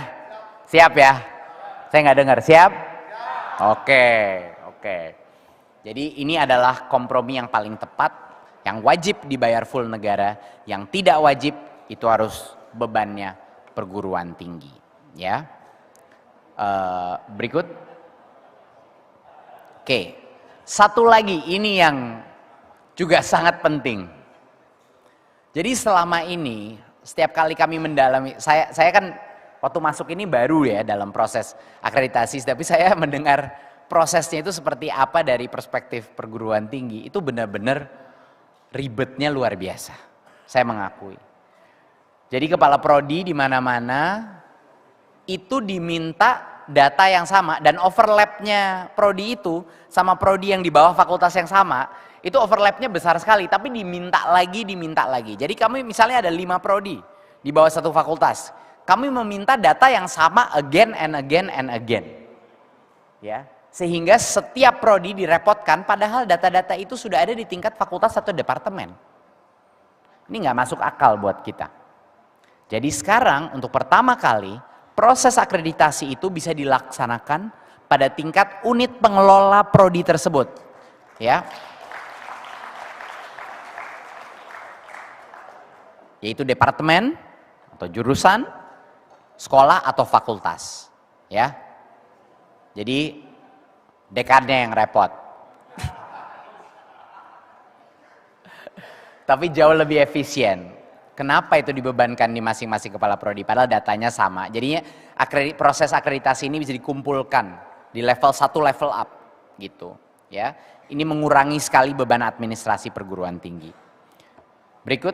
Siap ya? Saya nggak dengar, siap? Oke. Jadi ini adalah kompromi yang paling tepat, yang wajib dibayar full negara, yang tidak wajib itu harus bebannya perguruan tinggi ya. Berikut. Oke, satu lagi ini yang juga sangat penting. Jadi selama ini setiap kali kami mendalami, saya kan waktu masuk ini baru ya dalam proses akreditasi, tapi saya mendengar prosesnya itu seperti apa dari perspektif perguruan tinggi, itu benar-benar ribetnya luar biasa. Saya mengakui. Jadi kepala prodi di mana-mana itu diminta data yang sama dan overlapnya prodi itu sama prodi yang di bawah fakultas yang sama, itu overlapnya besar sekali, tapi diminta lagi. Jadi kami misalnya ada 5 prodi di bawah satu fakultas, kami meminta data yang sama again and again. Ya, sehingga setiap prodi direpotkan, padahal data-data itu sudah ada di tingkat fakultas atau departemen. Ini nggak masuk akal buat kita. Jadi sekarang untuk pertama kali proses akreditasi itu bisa dilaksanakan pada tingkat unit pengelola prodi tersebut. ya. Yaitu departemen atau jurusan, sekolah atau fakultas, ya. Jadi dekannya yang repot. Tapi jauh lebih efisien. Kenapa itu dibebankan di masing-masing kepala prodi? Padahal datanya sama. Jadinya proses akreditasi ini bisa dikumpulkan di level 1 level up, gitu, ya. Ini mengurangi sekali beban administrasi perguruan tinggi. Berikut.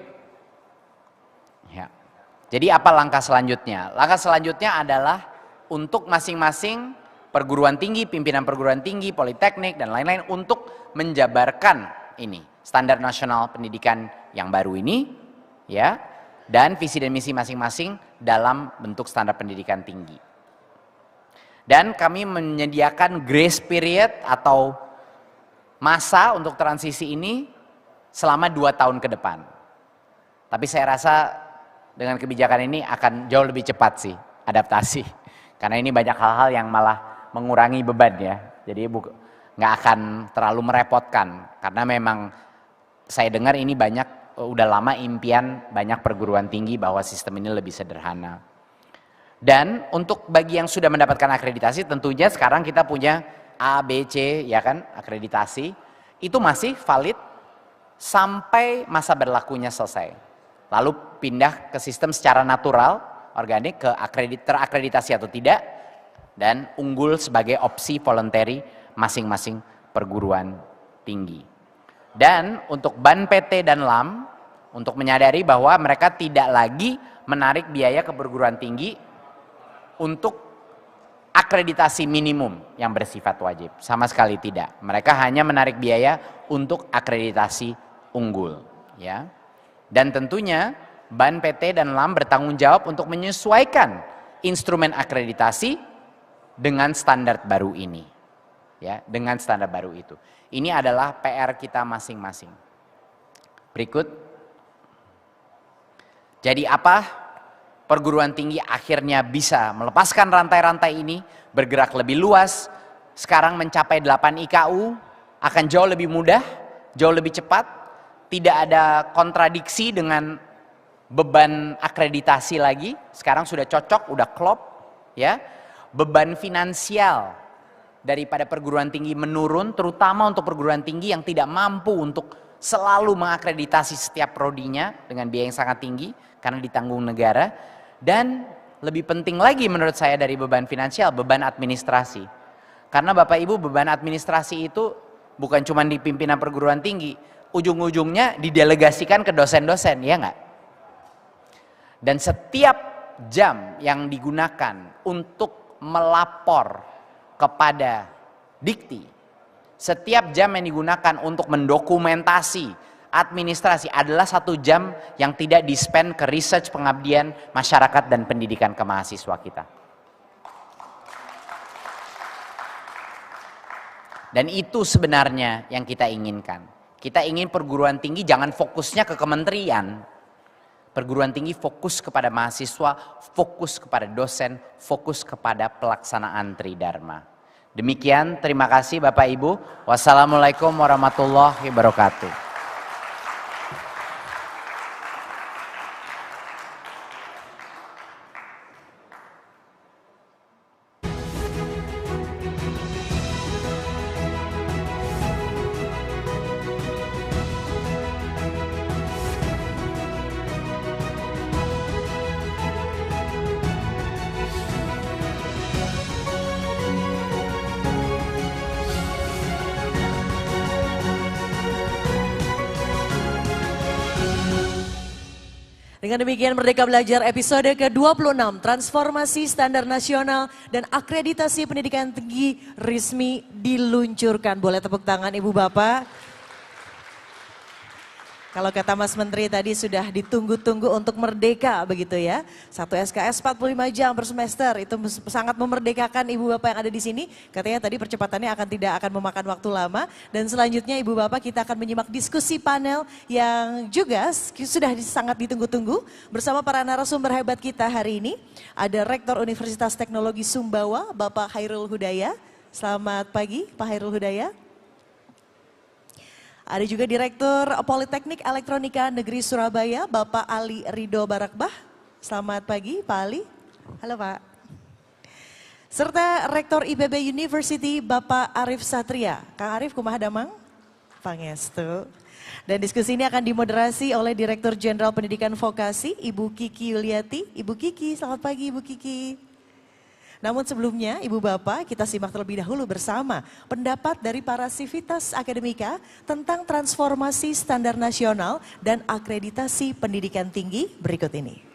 Ya. Jadi apa langkah selanjutnya? Langkah selanjutnya adalah untuk masing-masing perguruan tinggi, pimpinan perguruan tinggi, politeknik dan lain-lain untuk menjabarkan ini standar nasional pendidikan yang baru ini, ya, dan visi dan misi masing-masing dalam bentuk standar pendidikan tinggi. Dan kami menyediakan grace period atau masa untuk transisi ini selama 2 tahun ke depan. Tapi saya rasa dengan kebijakan ini akan jauh lebih cepat sih adaptasi. Karena ini banyak hal-hal yang malah mengurangi beban ya. Jadi nggak akan terlalu merepotkan. Karena memang saya dengar ini udah lama impian banyak perguruan tinggi bahwa sistem ini lebih sederhana. Dan untuk bagi yang sudah mendapatkan akreditasi tentunya sekarang kita punya A, B, C ya kan akreditasi. Itu masih valid sampai masa berlakunya selesai. Lalu pindah ke sistem secara natural, organik, ke terakreditasi atau tidak, dan unggul sebagai opsi voluntary masing-masing perguruan tinggi. Dan untuk BAN PT dan LAM, untuk menyadari bahwa mereka tidak lagi menarik biaya ke perguruan tinggi untuk akreditasi minimum yang bersifat wajib. Sama sekali tidak. Mereka hanya menarik biaya untuk akreditasi unggul. Ya. Dan tentunya BAN PT dan LAM bertanggung jawab untuk menyesuaikan instrumen akreditasi dengan standar baru ini. Ya, dengan standar baru itu. Ini adalah PR kita masing-masing. Berikut. Jadi apa? Perguruan tinggi akhirnya bisa melepaskan rantai-rantai ini, bergerak lebih luas, sekarang mencapai 8 IKU, akan jauh lebih mudah, jauh lebih cepat. Tidak ada kontradiksi dengan beban akreditasi lagi. Sekarang sudah cocok, udah klop, ya. Beban finansial daripada perguruan tinggi menurun, terutama untuk perguruan tinggi yang tidak mampu untuk selalu mengakreditasi setiap prodinya dengan biaya yang sangat tinggi karena ditanggung negara. Dan lebih penting lagi menurut saya dari beban finansial, beban administrasi. Karena Bapak Ibu beban administrasi itu bukan cuma di pimpinan perguruan tinggi, ujung-ujungnya didelegasikan ke dosen-dosen, ya nggak? Dan setiap jam yang digunakan untuk melapor kepada Dikti, setiap jam yang digunakan untuk mendokumentasi administrasi adalah 1 jam yang tidak di-spend ke research pengabdian masyarakat dan pendidikan ke mahasiswa kita. Dan itu sebenarnya yang kita inginkan. Kita ingin perguruan tinggi jangan fokusnya ke kementerian. Perguruan tinggi fokus kepada mahasiswa, fokus kepada dosen, fokus kepada pelaksanaan Tridharma. Demikian, terima kasih Bapak Ibu. Wassalamualaikum warahmatullahi wabarakatuh. Dengan demikian Merdeka Belajar episode ke-26, Transformasi Standar Nasional dan Akreditasi Pendidikan Tinggi resmi diluncurkan. Boleh tepuk tangan Ibu Bapak. Kalau kata Mas Menteri tadi sudah ditunggu-tunggu untuk merdeka begitu ya. 1 SKS 45 jam per semester itu sangat memerdekakan Ibu Bapak yang ada di sini. Katanya tadi percepatannya tidak akan memakan waktu lama. Dan selanjutnya Ibu Bapak kita akan menyimak diskusi panel yang juga sudah sangat ditunggu-tunggu. Bersama para narasumber hebat kita hari ini. Ada Rektor Universitas Teknologi Sumbawa Bapak Hairul Hudaya. Selamat pagi Pak Hairul Hudaya. Ada juga Direktur Politeknik Elektronika Negeri Surabaya, Bapak Ali Ridho Barakbah. Selamat pagi Pak Ali. Halo Pak. Serta Rektor IPB University, Bapak Arif Satria. Kang Arif, kumaha damang? Pangestu. Dan diskusi ini akan dimoderasi oleh Direktur Jenderal Pendidikan Vokasi, Ibu Kiki Yuliati. Ibu Kiki, selamat pagi Ibu Kiki. Namun sebelumnya, Ibu Bapak, kita simak terlebih dahulu bersama pendapat dari para sivitas akademika tentang transformasi standar nasional dan akreditasi pendidikan tinggi berikut ini.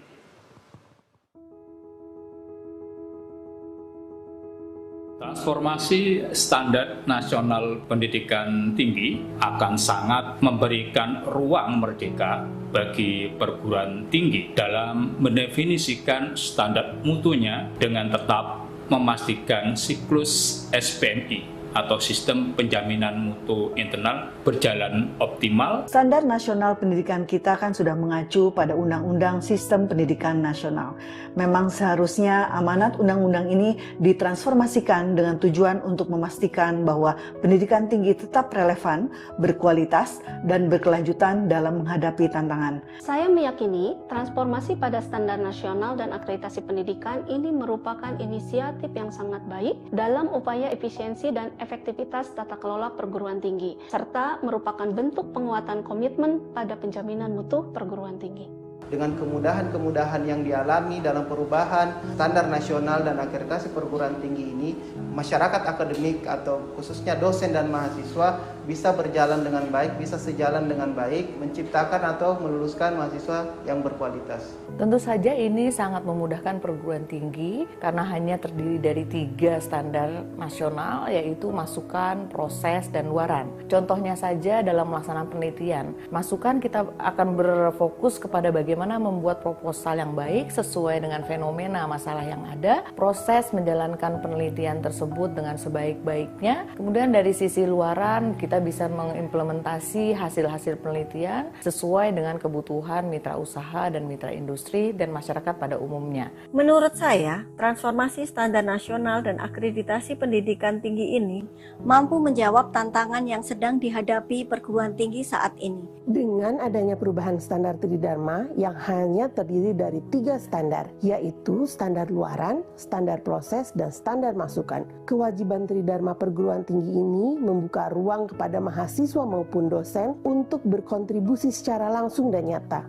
Transformasi standar nasional pendidikan tinggi akan sangat memberikan ruang merdeka bagi perguruan tinggi dalam mendefinisikan standar mutunya dengan tetap memastikan siklus SPMI atau Sistem Penjaminan Mutu Internal berjalan optimal. Standar nasional pendidikan kita kan sudah mengacu pada Undang-Undang Sistem Pendidikan Nasional. Memang seharusnya amanat undang-undang ini ditransformasikan dengan tujuan untuk memastikan bahwa pendidikan tinggi tetap relevan, berkualitas, dan berkelanjutan dalam menghadapi tantangan. Saya meyakini transformasi pada standar nasional dan akreditasi pendidikan ini merupakan inisiatif yang sangat baik dalam upaya efisiensi dan efektivitas tata kelola perguruan tinggi, serta merupakan bentuk penguatan komitmen pada penjaminan mutu perguruan tinggi. Dengan kemudahan-kemudahan yang dialami dalam perubahan standar nasional dan akreditasi perguruan tinggi ini, masyarakat akademik atau khususnya dosen dan mahasiswa bisa berjalan dengan baik, bisa sejalan dengan baik, menciptakan atau meluluskan mahasiswa yang berkualitas. Tentu saja ini sangat memudahkan perguruan tinggi karena hanya terdiri dari 3 standar nasional, yaitu masukan, proses, dan luaran. Contohnya saja dalam melaksanakan penelitian, masukan kita akan berfokus kepada bagaimana membuat proposal yang baik sesuai dengan fenomena masalah yang ada, proses menjalankan penelitian tersebut dengan sebaik-baiknya. Kemudian dari sisi luaran kita bisa mengimplementasi hasil-hasil penelitian sesuai dengan kebutuhan mitra usaha dan mitra industri dan masyarakat pada umumnya. Menurut saya, transformasi standar nasional dan akreditasi pendidikan tinggi ini mampu menjawab tantangan yang sedang dihadapi perguruan tinggi saat ini. Dengan adanya perubahan standar Tridharma yang hanya terdiri dari 3 standar, yaitu standar luaran, standar proses, dan standar masukan. Kewajiban Tridharma perguruan tinggi ini membuka ruang kepada mahasiswa maupun dosen untuk berkontribusi secara langsung dan nyata.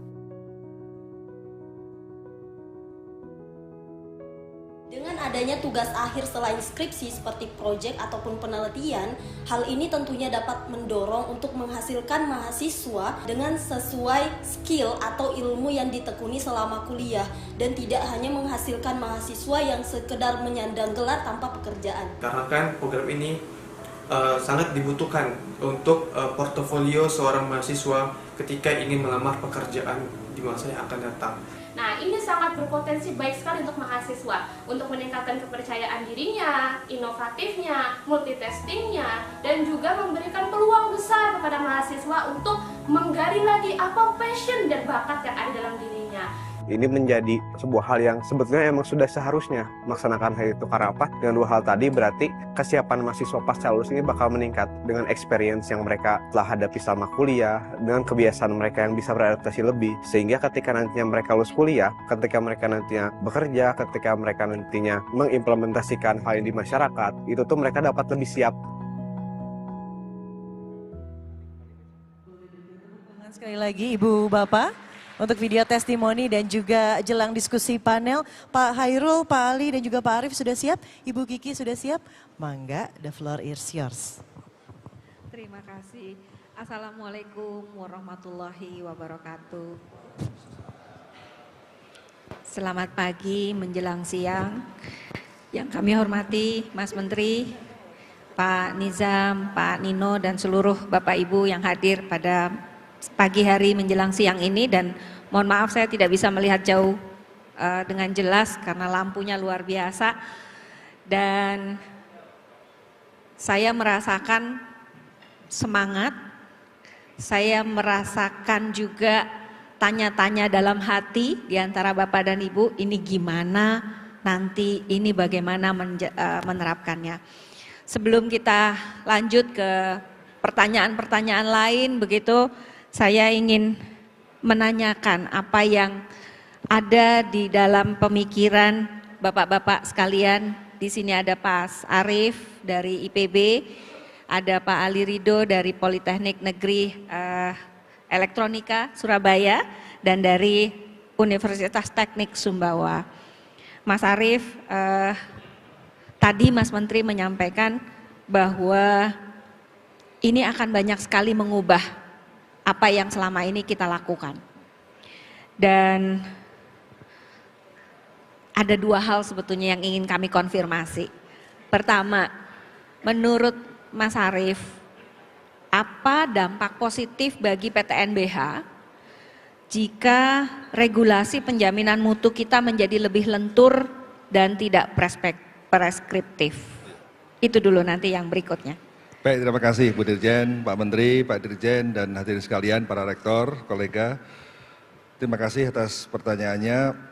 Dengan adanya tugas akhir selain skripsi seperti proyek ataupun penelitian, hal ini tentunya dapat mendorong untuk menghasilkan mahasiswa dengan sesuai skill atau ilmu yang ditekuni selama kuliah dan tidak hanya menghasilkan mahasiswa yang sekedar menyandang gelar tanpa pekerjaan. Karena kan program ini sangat dibutuhkan untuk portofolio seorang mahasiswa ketika ingin melamar pekerjaan di masa yang akan datang. Nah, ini sangat berpotensi baik sekali untuk mahasiswa untuk meningkatkan kepercayaan dirinya, inovatifnya, multitastingnya, dan juga memberikan peluang besar kepada mahasiswa untuk menggali lagi apa passion dan bakat yang ada dalam dirinya. Ini menjadi sebuah hal yang sebetulnya emang sudah seharusnya melaksanakan hal itu. Karena apa? Dengan 2 hal tadi berarti kesiapan mahasiswa pasca lulus ini bakal meningkat dengan experience yang mereka telah hadapi selama kuliah, dengan kebiasaan mereka yang bisa beradaptasi lebih. Sehingga ketika nantinya mereka lulus kuliah, ketika mereka nantinya bekerja, ketika mereka nantinya mengimplementasikan hal ini di masyarakat, itu tuh mereka dapat lebih siap. Sekali lagi Ibu Bapak, untuk video testimoni dan juga jelang diskusi panel, Pak Hairul, Pak Ali, dan juga Pak Arif sudah siap? Ibu Kiki sudah siap? Mangga, the floor is yours. Terima kasih. Assalamualaikum warahmatullahi wabarakatuh. Selamat pagi menjelang siang. Yang kami hormati Mas Menteri, Pak Nizam, Pak Nino, dan seluruh Bapak Ibu yang hadir pada pagi hari menjelang siang ini, dan mohon maaf saya tidak bisa melihat jauh dengan jelas karena lampunya luar biasa, dan saya merasakan semangat, saya merasakan juga tanya-tanya dalam hati di antara Bapak dan Ibu, ini gimana nanti, ini bagaimana menerapkannya. Sebelum kita lanjut ke pertanyaan-pertanyaan lain begitu, saya ingin menanyakan apa yang ada di dalam pemikiran Bapak-bapak sekalian. Di sini ada Pak Arif dari IPB, ada Pak Ali Ridho dari Politeknik Negeri Elektronika Surabaya, dan dari Universitas Teknik Sumbawa. Mas Arif, tadi Mas Menteri menyampaikan bahwa ini akan banyak sekali mengubah apa yang selama ini kita lakukan. Dan ada dua hal sebetulnya yang ingin kami konfirmasi. Pertama, menurut Mas Arif, apa dampak positif bagi PTNBH jika regulasi penjaminan mutu kita menjadi lebih lentur dan tidak preskriptif? Itu dulu, nanti yang berikutnya. Baik, terima kasih Bu Dirjen, Pak Menteri, Pak Dirjen, dan hadirin sekalian, para rektor, kolega. Terima kasih atas pertanyaannya.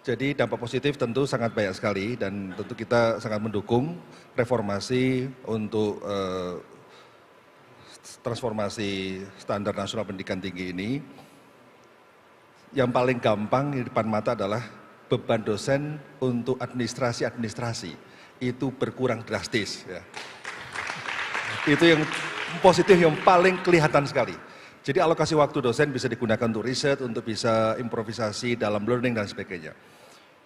Jadi dampak positif tentu sangat banyak sekali, dan tentu kita sangat mendukung reformasi untuk transformasi standar nasional pendidikan tinggi ini. Yang paling gampang di depan mata adalah beban dosen untuk administrasi itu berkurang drastis. Ya. Itu yang positif yang paling kelihatan sekali. Jadi alokasi waktu dosen bisa digunakan untuk riset, untuk bisa improvisasi dalam learning dan sebagainya.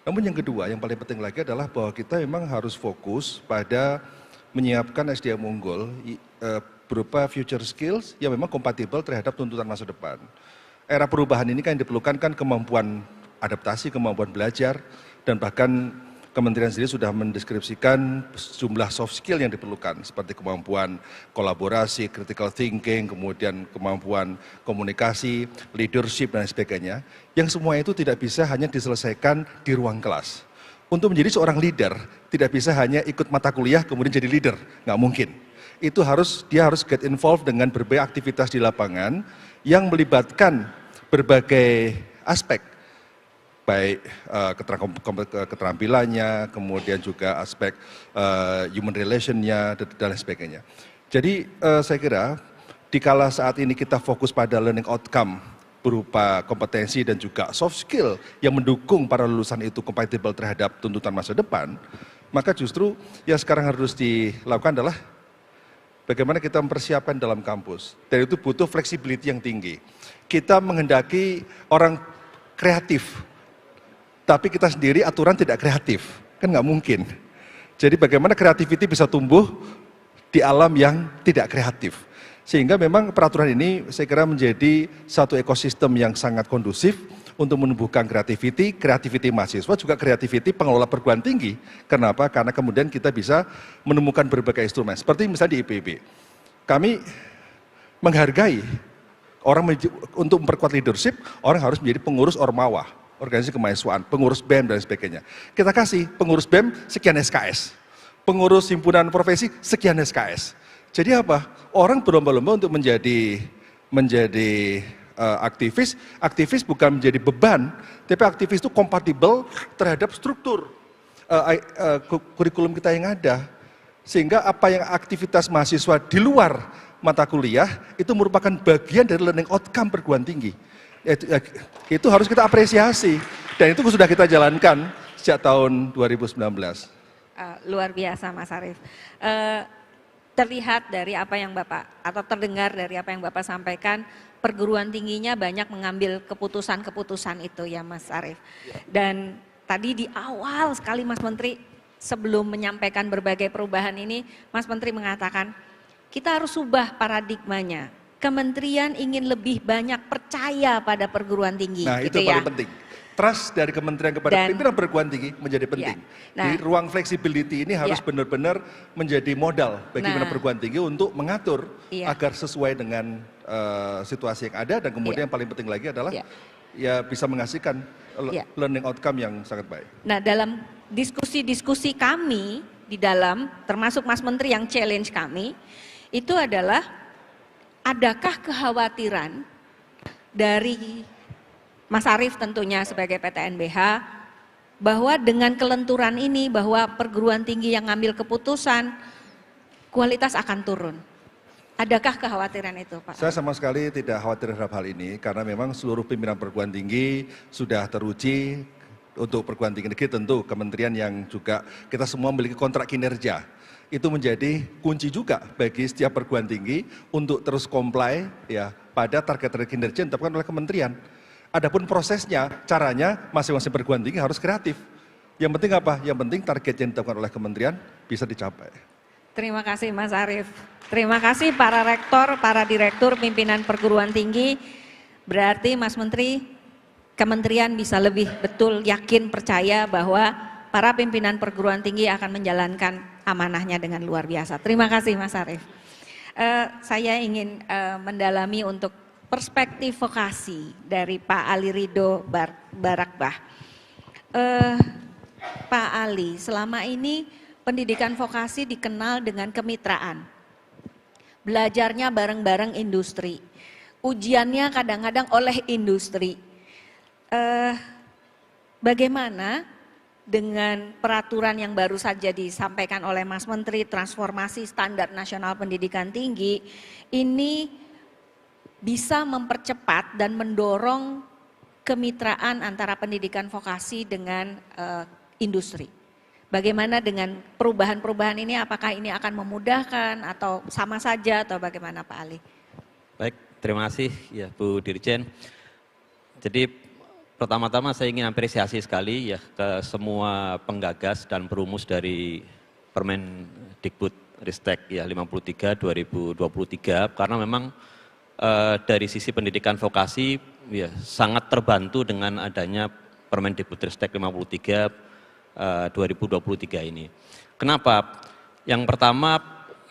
Namun yang kedua, yang paling penting lagi adalah bahwa kita memang harus fokus pada menyiapkan SDM unggul berupa future skills yang memang kompatibel terhadap tuntutan masa depan. Era perubahan ini kan diperlukan kan kemampuan adaptasi, kemampuan belajar, dan bahkan Kementerian sendiri sudah mendeskripsikan jumlah soft skill yang diperlukan, seperti kemampuan kolaborasi, critical thinking, kemudian kemampuan komunikasi, leadership, dan sebagainya. Yang semua itu tidak bisa hanya diselesaikan di ruang kelas. Untuk menjadi seorang leader, tidak bisa hanya ikut mata kuliah kemudian jadi leader, nggak mungkin. Itu dia harus get involved dengan berbagai aktivitas di lapangan yang melibatkan berbagai aspek, baik keterampilannya, kemudian juga aspek human relation-nya, dan sebagainya. Jadi saya kira dikala saat ini kita fokus pada learning outcome berupa kompetensi dan juga soft skill yang mendukung para lulusan itu kompatibel terhadap tuntutan masa depan, maka justru yang sekarang harus dilakukan adalah bagaimana kita mempersiapkan dalam kampus. Dan itu butuh flexibility yang tinggi. Kita menghendaki orang kreatif, tapi kita sendiri aturan tidak kreatif, kan nggak mungkin. Jadi bagaimana creativity bisa tumbuh di alam yang tidak kreatif. Sehingga memang peraturan ini saya kira menjadi satu ekosistem yang sangat kondusif untuk menumbuhkan kreativity mahasiswa, juga kreativity pengelola perguruan tinggi. Kenapa? Karena kemudian kita bisa menemukan berbagai instrumen. Seperti misalnya di IPB, kami menghargai orang untuk memperkuat leadership, orang harus menjadi pengurus ormawa, organisasi kemahasiswaan, pengurus BEM dan sebagainya. Kita kasih pengurus BEM sekian SKS, pengurus himpunan profesi sekian SKS. Jadi apa? Orang berlomba-lomba untuk menjadi aktivis. Aktivis bukan menjadi beban, tapi aktivis itu kompatibel terhadap struktur kurikulum kita yang ada. Sehingga apa yang aktivitas mahasiswa di luar mata kuliah itu merupakan bagian dari learning outcome perguruan tinggi. Itu harus kita apresiasi, dan itu sudah kita jalankan sejak tahun 2019. Luar biasa Mas Arif. Terlihat dari apa yang Bapak, atau terdengar dari apa yang Bapak sampaikan, perguruan tingginya banyak mengambil keputusan-keputusan itu ya Mas Arif. Dan tadi di awal sekali Mas Menteri, sebelum menyampaikan berbagai perubahan ini, Mas Menteri mengatakan kita harus ubah paradigmanya. Kementerian ingin lebih banyak percaya pada perguruan tinggi. Nah gitu itu paling penting. Trust dari kementerian kepada pimpinan perguruan tinggi menjadi penting. Jadi ruang flexibility ini harus benar-benar menjadi modal bagi pimpinan perguruan tinggi untuk mengatur agar sesuai dengan situasi yang ada, dan kemudian yang paling penting lagi adalah ya bisa menghasilkan learning outcome yang sangat baik. Nah dalam diskusi-diskusi kami di dalam, termasuk Mas Menteri yang challenge kami, itu adalah adakah kekhawatiran dari Mas Arif tentunya sebagai PTNBH bahwa dengan kelenturan ini, bahwa perguruan tinggi yang ngambil keputusan kualitas akan turun. Adakah kekhawatiran itu, Pak? Saya sama sekali tidak khawatir terhadap hal ini, karena memang seluruh pimpinan perguruan tinggi sudah teruji. Untuk perguruan tinggi negeri tentu kementerian yang juga kita semua memiliki kontrak kinerja. Itu menjadi kunci juga bagi setiap perguruan tinggi untuk terus comply ya pada target kinerja yang ditetapkan oleh kementerian. Adapun prosesnya, caranya masing-masing perguruan tinggi harus kreatif. Yang penting apa? Yang penting target yang ditetapkan oleh kementerian bisa dicapai. Terima kasih Mas Arief. Terima kasih para rektor, para direktur, pimpinan perguruan tinggi. Berarti Mas Menteri, kementerian bisa lebih betul yakin percaya bahwa para pimpinan perguruan tinggi akan menjalankan amanahnya dengan luar biasa. Terima kasih Mas Arief. Saya ingin mendalami untuk perspektif vokasi dari Pak Ali Ridho Barakbah. Pak Ali, selama ini pendidikan vokasi dikenal dengan kemitraan. Belajarnya bareng-bareng industri. Ujiannya kadang-kadang oleh industri. Bagaimana dengan peraturan yang baru saja disampaikan oleh Mas Menteri, transformasi standar nasional pendidikan tinggi, ini bisa mempercepat dan mendorong kemitraan antara pendidikan vokasi dengan industri. Bagaimana dengan perubahan-perubahan ini, apakah ini akan memudahkan atau sama saja atau bagaimana Pak Ali? Baik, terima kasih ya Bu Dirjen. Jadi pertama-tama saya ingin apresiasi sekali ya ke semua penggagas dan perumus dari Permendikbud Ristek ya 53 2023 karena memang dari sisi pendidikan vokasi ya sangat terbantu dengan adanya Permendikbud Ristek 53 2023 ini. Kenapa? Yang pertama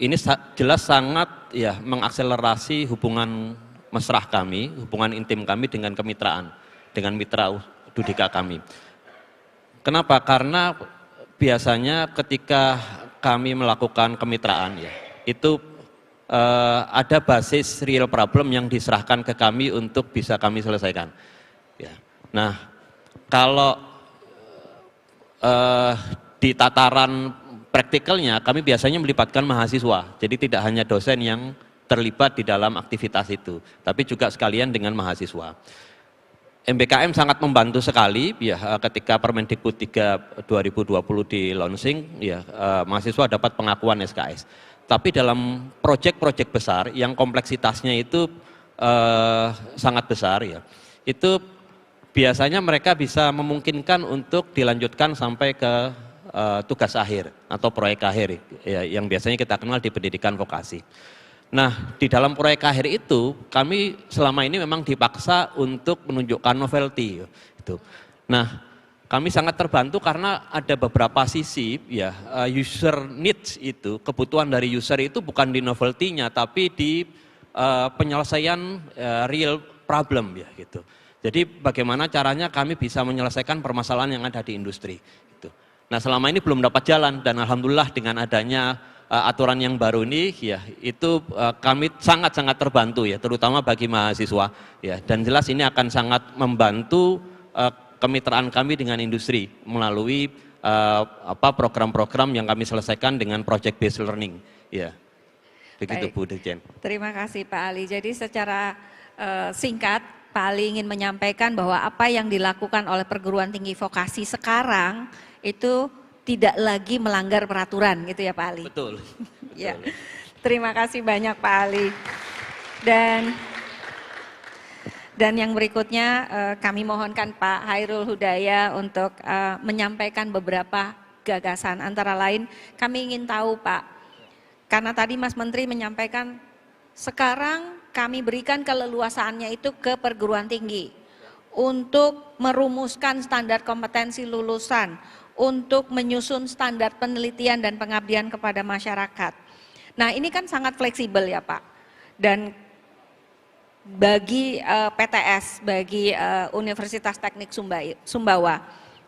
ini jelas sangat ya mengakselerasi hubungan mesra kami, hubungan intim kami dengan kemitraan, dengan mitra Dudika kami. Kenapa? Karena biasanya ketika kami melakukan kemitraan ya, itu ada basis real problem yang diserahkan ke kami untuk bisa kami selesaikan. Ya. Nah, kalau di tataran praktikalnya kami biasanya melibatkan mahasiswa, jadi tidak hanya dosen yang terlibat di dalam aktivitas itu, tapi juga sekalian dengan mahasiswa. MBKM sangat membantu sekali ya ketika Permendikbud 3 2020 di launching ya mahasiswa dapat pengakuan SKS. Tapi dalam proyek-proyek besar yang kompleksitasnya itu sangat besar ya. Itu biasanya mereka bisa memungkinkan untuk dilanjutkan sampai ke tugas akhir atau proyek akhir ya, yang biasanya kita kenal di pendidikan vokasi. Nah, di dalam proyek akhir itu kami selama ini memang dipaksa untuk menunjukkan novelty gitu. Nah, kami sangat terbantu karena ada beberapa sisi ya user needs itu, kebutuhan dari user itu bukan di novelty-nya tapi di penyelesaian real problem ya gitu. Jadi bagaimana caranya kami bisa menyelesaikan permasalahan yang ada di industri gitu. Nah, selama ini belum dapat jalan dan alhamdulillah dengan adanya aturan yang baru ini ya itu kami sangat-sangat terbantu ya terutama bagi mahasiswa ya dan jelas ini akan sangat membantu kemitraan kami dengan industri melalui program-program yang kami selesaikan dengan project based learning ya. Begitu Bu Dirjen. Terima kasih Pak Ali. Jadi secara singkat Pak Ali ingin menyampaikan bahwa apa yang dilakukan oleh perguruan tinggi vokasi sekarang itu tidak lagi melanggar peraturan gitu ya Pak Ali. Betul. Ya. Terima kasih banyak Pak Ali. Dan yang berikutnya kami mohonkan Pak Hairul Hudaya untuk menyampaikan beberapa gagasan. Antara lain kami ingin tahu Pak, karena tadi Mas Menteri menyampaikan sekarang kami berikan keleluasaannya itu ke perguruan tinggi untuk merumuskan standar kompetensi lulusan, untuk menyusun standar penelitian dan pengabdian kepada masyarakat. Nah ini kan sangat fleksibel ya Pak. Dan bagi PTS, bagi Universitas Teknik Sumbawa,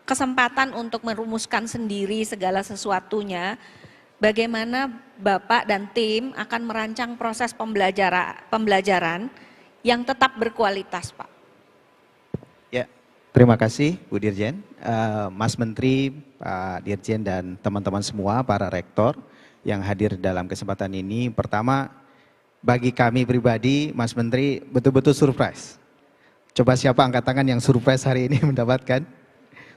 kesempatan untuk merumuskan sendiri segala sesuatunya, bagaimana Bapak dan tim akan merancang proses pembelajaran yang tetap berkualitas Pak. Ya, terima kasih Bu Dirjen, Mas Menteri, Pak Dirjen dan teman-teman semua, para rektor yang hadir dalam kesempatan ini. Pertama, bagi kami pribadi, Mas Menteri, betul-betul surprise. Coba siapa angkat tangan yang surprise hari ini mendapatkan?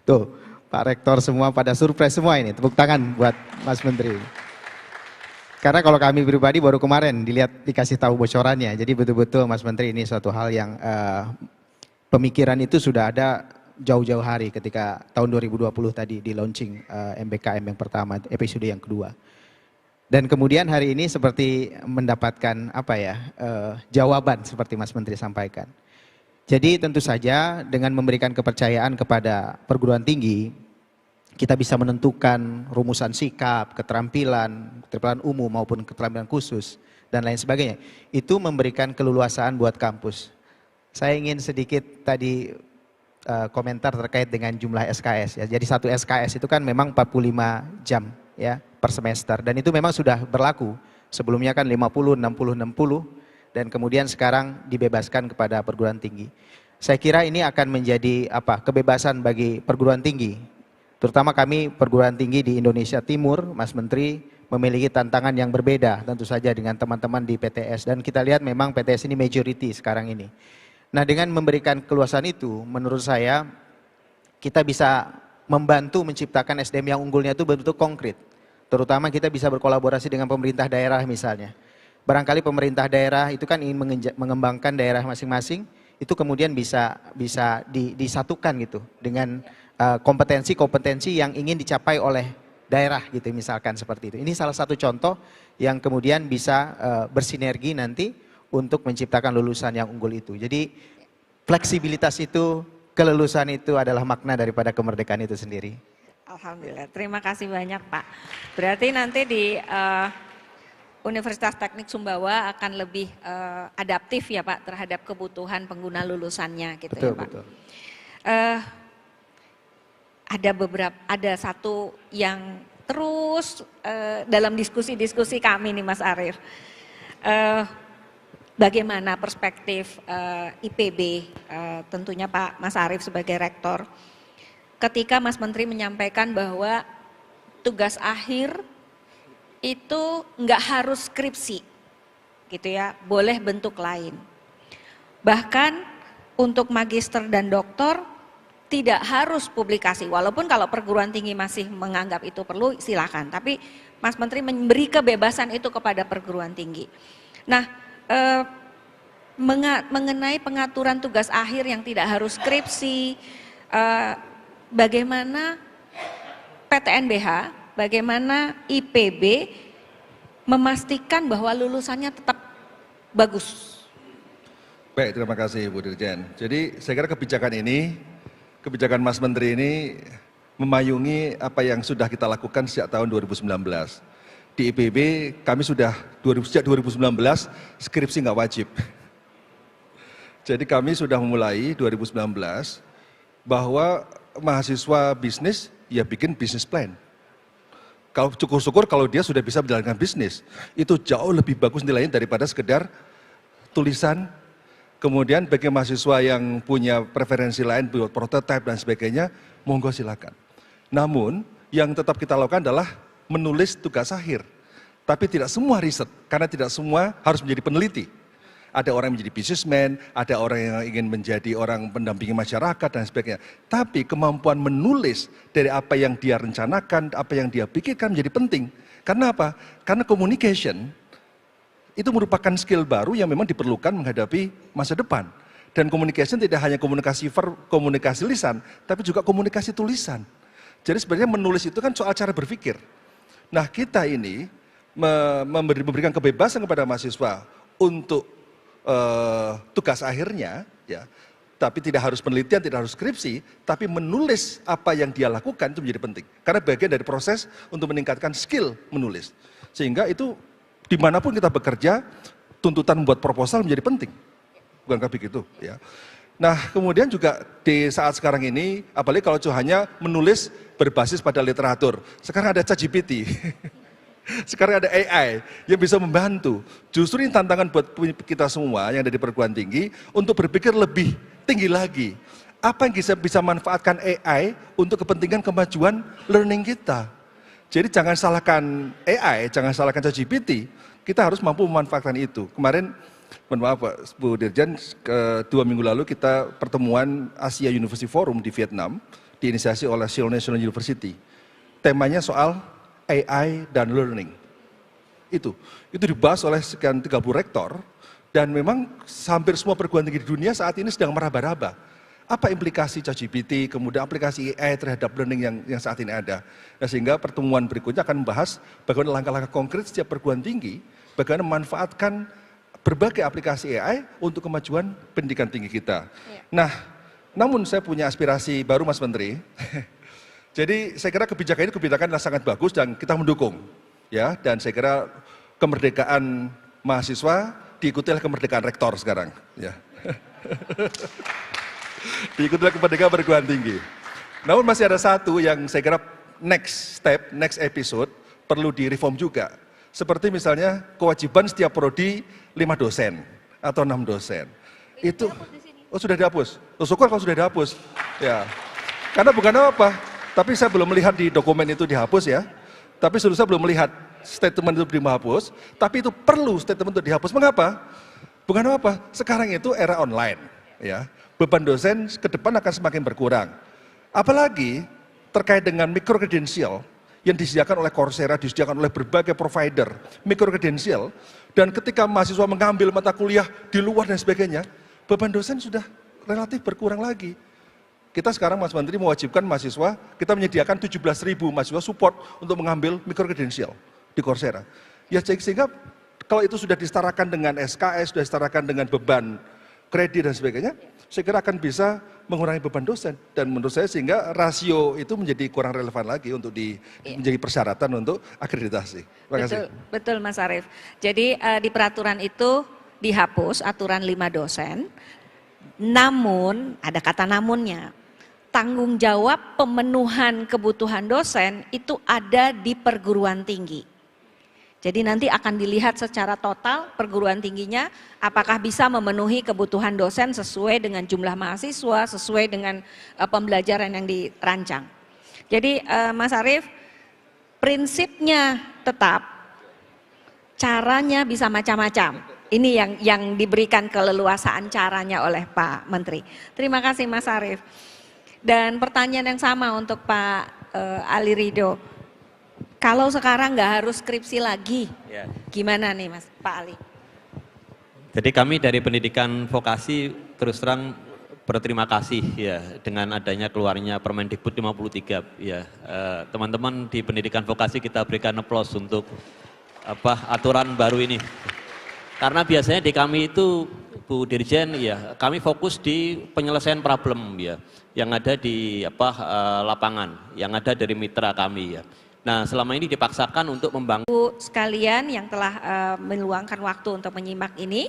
Tuh, Pak Rektor semua pada surprise semua ini. Tepuk tangan buat Mas Menteri. Karena kalau kami pribadi baru kemarin dikasih tahu bocorannya. Jadi betul-betul Mas Menteri ini suatu hal yang pemikiran itu sudah ada jauh-jauh hari ketika tahun 2020 tadi di launching MBKM yang pertama, episode yang kedua. Dan kemudian hari ini seperti mendapatkan jawaban seperti Mas Menteri sampaikan. Jadi tentu saja dengan memberikan kepercayaan kepada perguruan tinggi, kita bisa menentukan rumusan sikap, keterampilan umum maupun keterampilan khusus dan lain sebagainya. Itu memberikan keleluasaan buat kampus. Saya ingin sedikit tadi komentar terkait dengan jumlah SKS ya. Jadi satu SKS itu kan memang 45 jam ya per semester dan itu memang sudah berlaku. Sebelumnya kan 50, 60, 60 dan kemudian sekarang dibebaskan kepada perguruan tinggi. Saya kira ini akan menjadi kebebasan bagi perguruan tinggi. Terutama kami perguruan tinggi di Indonesia Timur, Mas Menteri, memiliki tantangan yang berbeda tentu saja dengan teman-teman di PTS. Dan kita lihat memang PTS ini majority sekarang ini. Nah dengan memberikan keluasan itu, menurut saya kita bisa membantu menciptakan SDM yang unggulnya itu betul-betul konkret. Terutama kita bisa berkolaborasi dengan pemerintah daerah misalnya. Barangkali pemerintah daerah itu kan ingin mengembangkan daerah masing-masing, itu kemudian bisa disatukan gitu dengan kompetensi-kompetensi yang ingin dicapai oleh daerah gitu misalkan seperti itu. Ini salah satu contoh yang kemudian bisa bersinergi nanti untuk menciptakan lulusan yang unggul itu. Jadi fleksibilitas itu, kelulusan itu adalah makna daripada kemerdekaan itu sendiri. Alhamdulillah, terima kasih banyak Pak. Berarti nanti di Universitas Teknik Sumbawa akan lebih adaptif ya Pak terhadap kebutuhan pengguna lulusannya gitu betul, ya Pak. Betul. Ada satu yang terus dalam diskusi-diskusi kami nih Mas Arief. Bagaimana perspektif IPB, tentunya Pak Mas Arief sebagai rektor. Ketika Mas Menteri menyampaikan bahwa tugas akhir itu nggak harus skripsi, gitu ya, boleh bentuk lain. Bahkan untuk magister dan doktor tidak harus publikasi, walaupun kalau perguruan tinggi masih menganggap itu perlu silakan. Tapi Mas Menteri memberi kebebasan itu kepada perguruan tinggi. Nah, mengenai pengaturan tugas akhir yang tidak harus skripsi, bagaimana PTNBH, bagaimana IPB memastikan bahwa lulusannya tetap bagus? Baik, terima kasih Bu Dirjen. Jadi saya kira kebijakan Mas Menteri ini memayungi apa yang sudah kita lakukan sejak tahun 2019. Di IPB kami sudah sejak 2019 skripsi nggak wajib. Jadi kami sudah memulai 2019 bahwa mahasiswa bisnis ya bikin bisnis plan. Kalau syukur-syukur kalau dia sudah bisa menjalankan bisnis, itu jauh lebih bagus nilainya daripada sekedar tulisan. Kemudian bagi mahasiswa yang punya preferensi lain buat prototipe dan sebagainya, monggo silakan. Namun yang tetap kita lakukan adalah menulis tugas akhir. Tapi tidak semua riset, karena tidak semua harus menjadi peneliti. Ada orang yang menjadi businessman, ada orang yang ingin menjadi orang pendampingi masyarakat dan sebagainya. Tapi kemampuan menulis dari apa yang dia rencanakan, apa yang dia pikirkan menjadi penting. Karena apa? Karena communication itu merupakan skill baru yang memang diperlukan menghadapi masa depan. Dan communication tidak hanya komunikasi lisan, tapi juga komunikasi tulisan. Jadi sebenarnya menulis itu kan soal cara berpikir. Nah kita ini memberikan kebebasan kepada mahasiswa untuk tugas akhirnya, ya, tapi tidak harus penelitian, tidak harus skripsi, tapi menulis apa yang dia lakukan itu menjadi penting. Karena bagian dari proses untuk meningkatkan skill menulis. Sehingga itu dimanapun kita bekerja, tuntutan membuat proposal menjadi penting. Bukankah begitu? Ya. Nah kemudian juga di saat sekarang ini, apalagi kalau hanya menulis berbasis pada literatur. Sekarang ada ChatGPT. Sekarang ada AI yang bisa membantu. Justru ini tantangan buat kita semua yang ada di perguruan tinggi untuk berpikir lebih tinggi lagi. Apa yang bisa manfaatkan AI untuk kepentingan kemajuan learning kita. Jadi jangan salahkan AI, jangan salahkan ChatGPT, kita harus mampu memanfaatkan itu. Kemarin, mohon maaf Pak, Bu Dirjen, 2 minggu lalu kita pertemuan Asia University Forum di Vietnam, diinisiasi oleh Seoul National University. Temanya soal AI dan learning. Itu dibahas oleh sekian 30 rektor, dan memang hampir semua perguruan tinggi di dunia saat ini sedang meraba-raba. Apa implikasi ChatGPT, kemudian aplikasi AI terhadap learning yang saat ini ada. Nah, sehingga pertemuan berikutnya akan membahas bagaimana langkah-langkah konkret setiap perguruan tinggi, bagaimana memanfaatkan berbagai aplikasi AI untuk kemajuan pendidikan tinggi kita. Nah, namun saya punya aspirasi baru Mas Menteri. Jadi saya kira kebijakan ini yang sangat bagus dan kita mendukung. Ya, dan saya kira kemerdekaan mahasiswa diikuti oleh kemerdekaan rektor sekarang. Ya. Diikuti oleh kemerdekaan perguruan tinggi. Namun masih ada satu yang saya kira next step, next episode perlu direform juga. Seperti misalnya kewajiban setiap prodi 5 dosen atau 6 dosen. Itu sudah dihapus. Syukur kalau sudah dihapus. Ya. Karena bukan apa, tapi saya belum melihat di dokumen itu dihapus ya. Tapi saya belum melihat statement itu dihapus, tapi itu perlu statement itu dihapus. Mengapa? Bukan apa, sekarang itu era online. Ya. Beban dosen ke depan akan semakin berkurang. Apalagi terkait dengan micro-credential yang disediakan oleh Coursera, disediakan oleh berbagai provider, micro-credential, dan ketika mahasiswa mengambil mata kuliah di luar dan sebagainya, beban dosen sudah relatif berkurang lagi. Kita sekarang Mas Menteri mewajibkan mahasiswa, kita menyediakan 17.000 mahasiswa support untuk mengambil micro-credential di Coursera. Ya sehingga kalau itu sudah disetarakan dengan SKS, sudah disetarakan dengan beban kredit dan sebagainya, saya kira akan bisa mengurangi beban dosen. Dan menurut saya sehingga rasio itu menjadi kurang relevan lagi untuk menjadi persyaratan untuk akreditasi. Terima kasih. Betul Mas Arief. Jadi di peraturan itu dihapus aturan 5 dosen, namun ada kata namunnya. Tanggung jawab pemenuhan kebutuhan dosen itu ada di perguruan tinggi. Jadi nanti akan dilihat secara total perguruan tingginya apakah bisa memenuhi kebutuhan dosen sesuai dengan jumlah mahasiswa, sesuai dengan pembelajaran yang dirancang. Jadi Mas Arief, prinsipnya tetap, caranya bisa macam-macam. Ini yang diberikan keleluasaan caranya oleh Pak Menteri. Terima kasih Mas Arief. Dan pertanyaan yang sama untuk Pak Ali Ridho. Kalau sekarang nggak harus skripsi lagi, gimana nih Mas Pak Ali? Jadi kami dari pendidikan vokasi terus terang berterima kasih ya dengan adanya keluarnya Permendikbud 53 ya. Teman-teman di pendidikan vokasi kita berikan aplaus untuk aturan baru ini. Karena biasanya di kami itu Bu Dirjen ya, kami fokus di penyelesaian problem ya yang ada di lapangan, yang ada dari mitra kami ya. Nah, selama ini dipaksakan untuk membangun. Ibu sekalian yang telah meluangkan waktu untuk menyimak ini,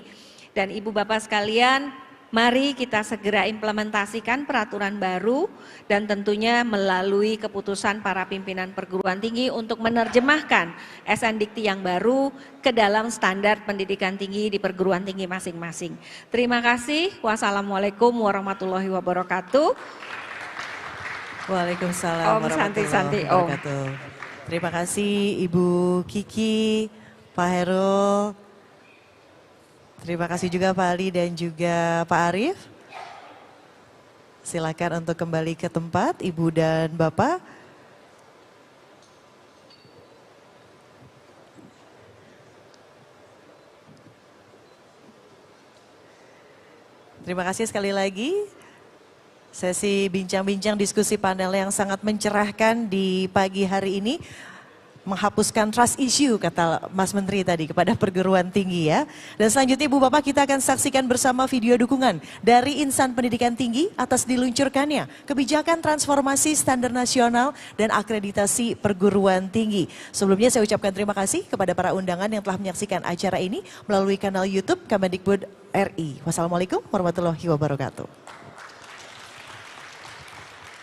dan Ibu Bapak sekalian, mari kita segera implementasikan peraturan baru dan tentunya melalui keputusan para pimpinan perguruan tinggi untuk menerjemahkan SNDikti yang baru ke dalam standar pendidikan tinggi di perguruan tinggi masing-masing. Terima kasih. Wassalamualaikum warahmatullahi wabarakatuh. Waalaikumsalam warahmatullahi wabarakatuh. Terima kasih Ibu Kiki, Pak Herul. Terima kasih juga Pak Ali dan juga Pak Arief. Silakan untuk kembali ke tempat Ibu dan Bapak. Terima kasih sekali lagi. Sesi bincang-bincang diskusi panel yang sangat mencerahkan di pagi hari ini. Menghapuskan trust issue kata Mas Menteri tadi kepada perguruan tinggi ya. Dan selanjutnya Ibu Bapak kita akan saksikan bersama video dukungan dari Insan Pendidikan Tinggi atas diluncurkannya kebijakan transformasi standar nasional dan akreditasi perguruan tinggi. Sebelumnya saya ucapkan terima kasih kepada para undangan yang telah menyaksikan acara ini melalui kanal YouTube Kemendikbud RI. Wassalamualaikum warahmatullahi wabarakatuh.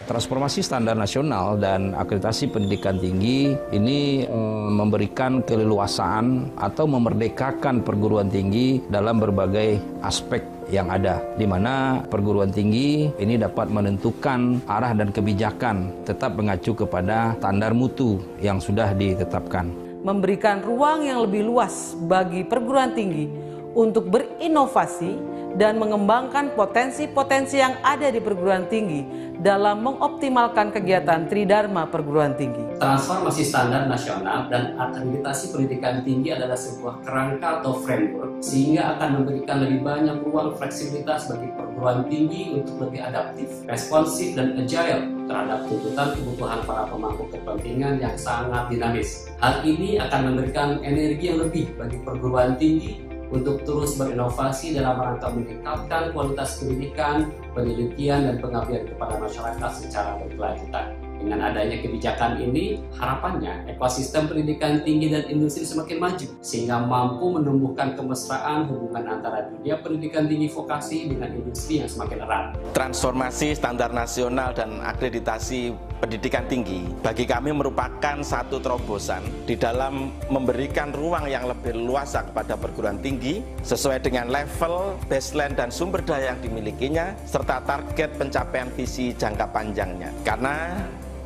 Transformasi standar nasional dan akreditasi pendidikan tinggi ini memberikan keleluasaan atau memerdekakan perguruan tinggi dalam berbagai aspek yang ada, di mana perguruan tinggi ini dapat menentukan arah dan kebijakan tetap mengacu kepada standar mutu yang sudah ditetapkan. memberikan ruang yang lebih luas bagi perguruan tinggi untuk berinovasi dan mengembangkan potensi-potensi yang ada di perguruan tinggi dalam mengoptimalkan kegiatan Tridharma perguruan tinggi. Transformasi standar nasional dan akreditasi pendidikan tinggi adalah sebuah kerangka atau framework sehingga akan memberikan lebih banyak ruang fleksibilitas bagi perguruan tinggi untuk lebih adaptif, responsif, dan agile terhadap tuntutan kebutuhan para pemangku kepentingan yang sangat dinamis. Hal ini akan memberikan energi yang lebih bagi perguruan tinggi untuk terus berinovasi dalam rangka meningkatkan kualitas pendidikan, penelitian, dan pengabdian kepada masyarakat secara berkelanjutan. Dengan adanya kebijakan ini, harapannya ekosistem pendidikan tinggi dan industri semakin maju, sehingga mampu menumbuhkan kemesraan hubungan antara dunia pendidikan tinggi vokasi dengan industri yang semakin erat. Transformasi standar nasional dan akreditasi pendidikan tinggi bagi kami merupakan satu terobosan di dalam memberikan ruang yang lebih luas kepada perguruan tinggi sesuai dengan level, baseline, dan sumber daya yang dimilikinya serta target pencapaian visi jangka panjangnya. Karena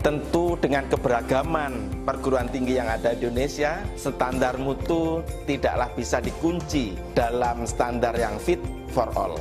tentu dengan keberagaman perguruan tinggi yang ada di Indonesia, standar mutu tidaklah bisa dikunci dalam standar yang fit for all.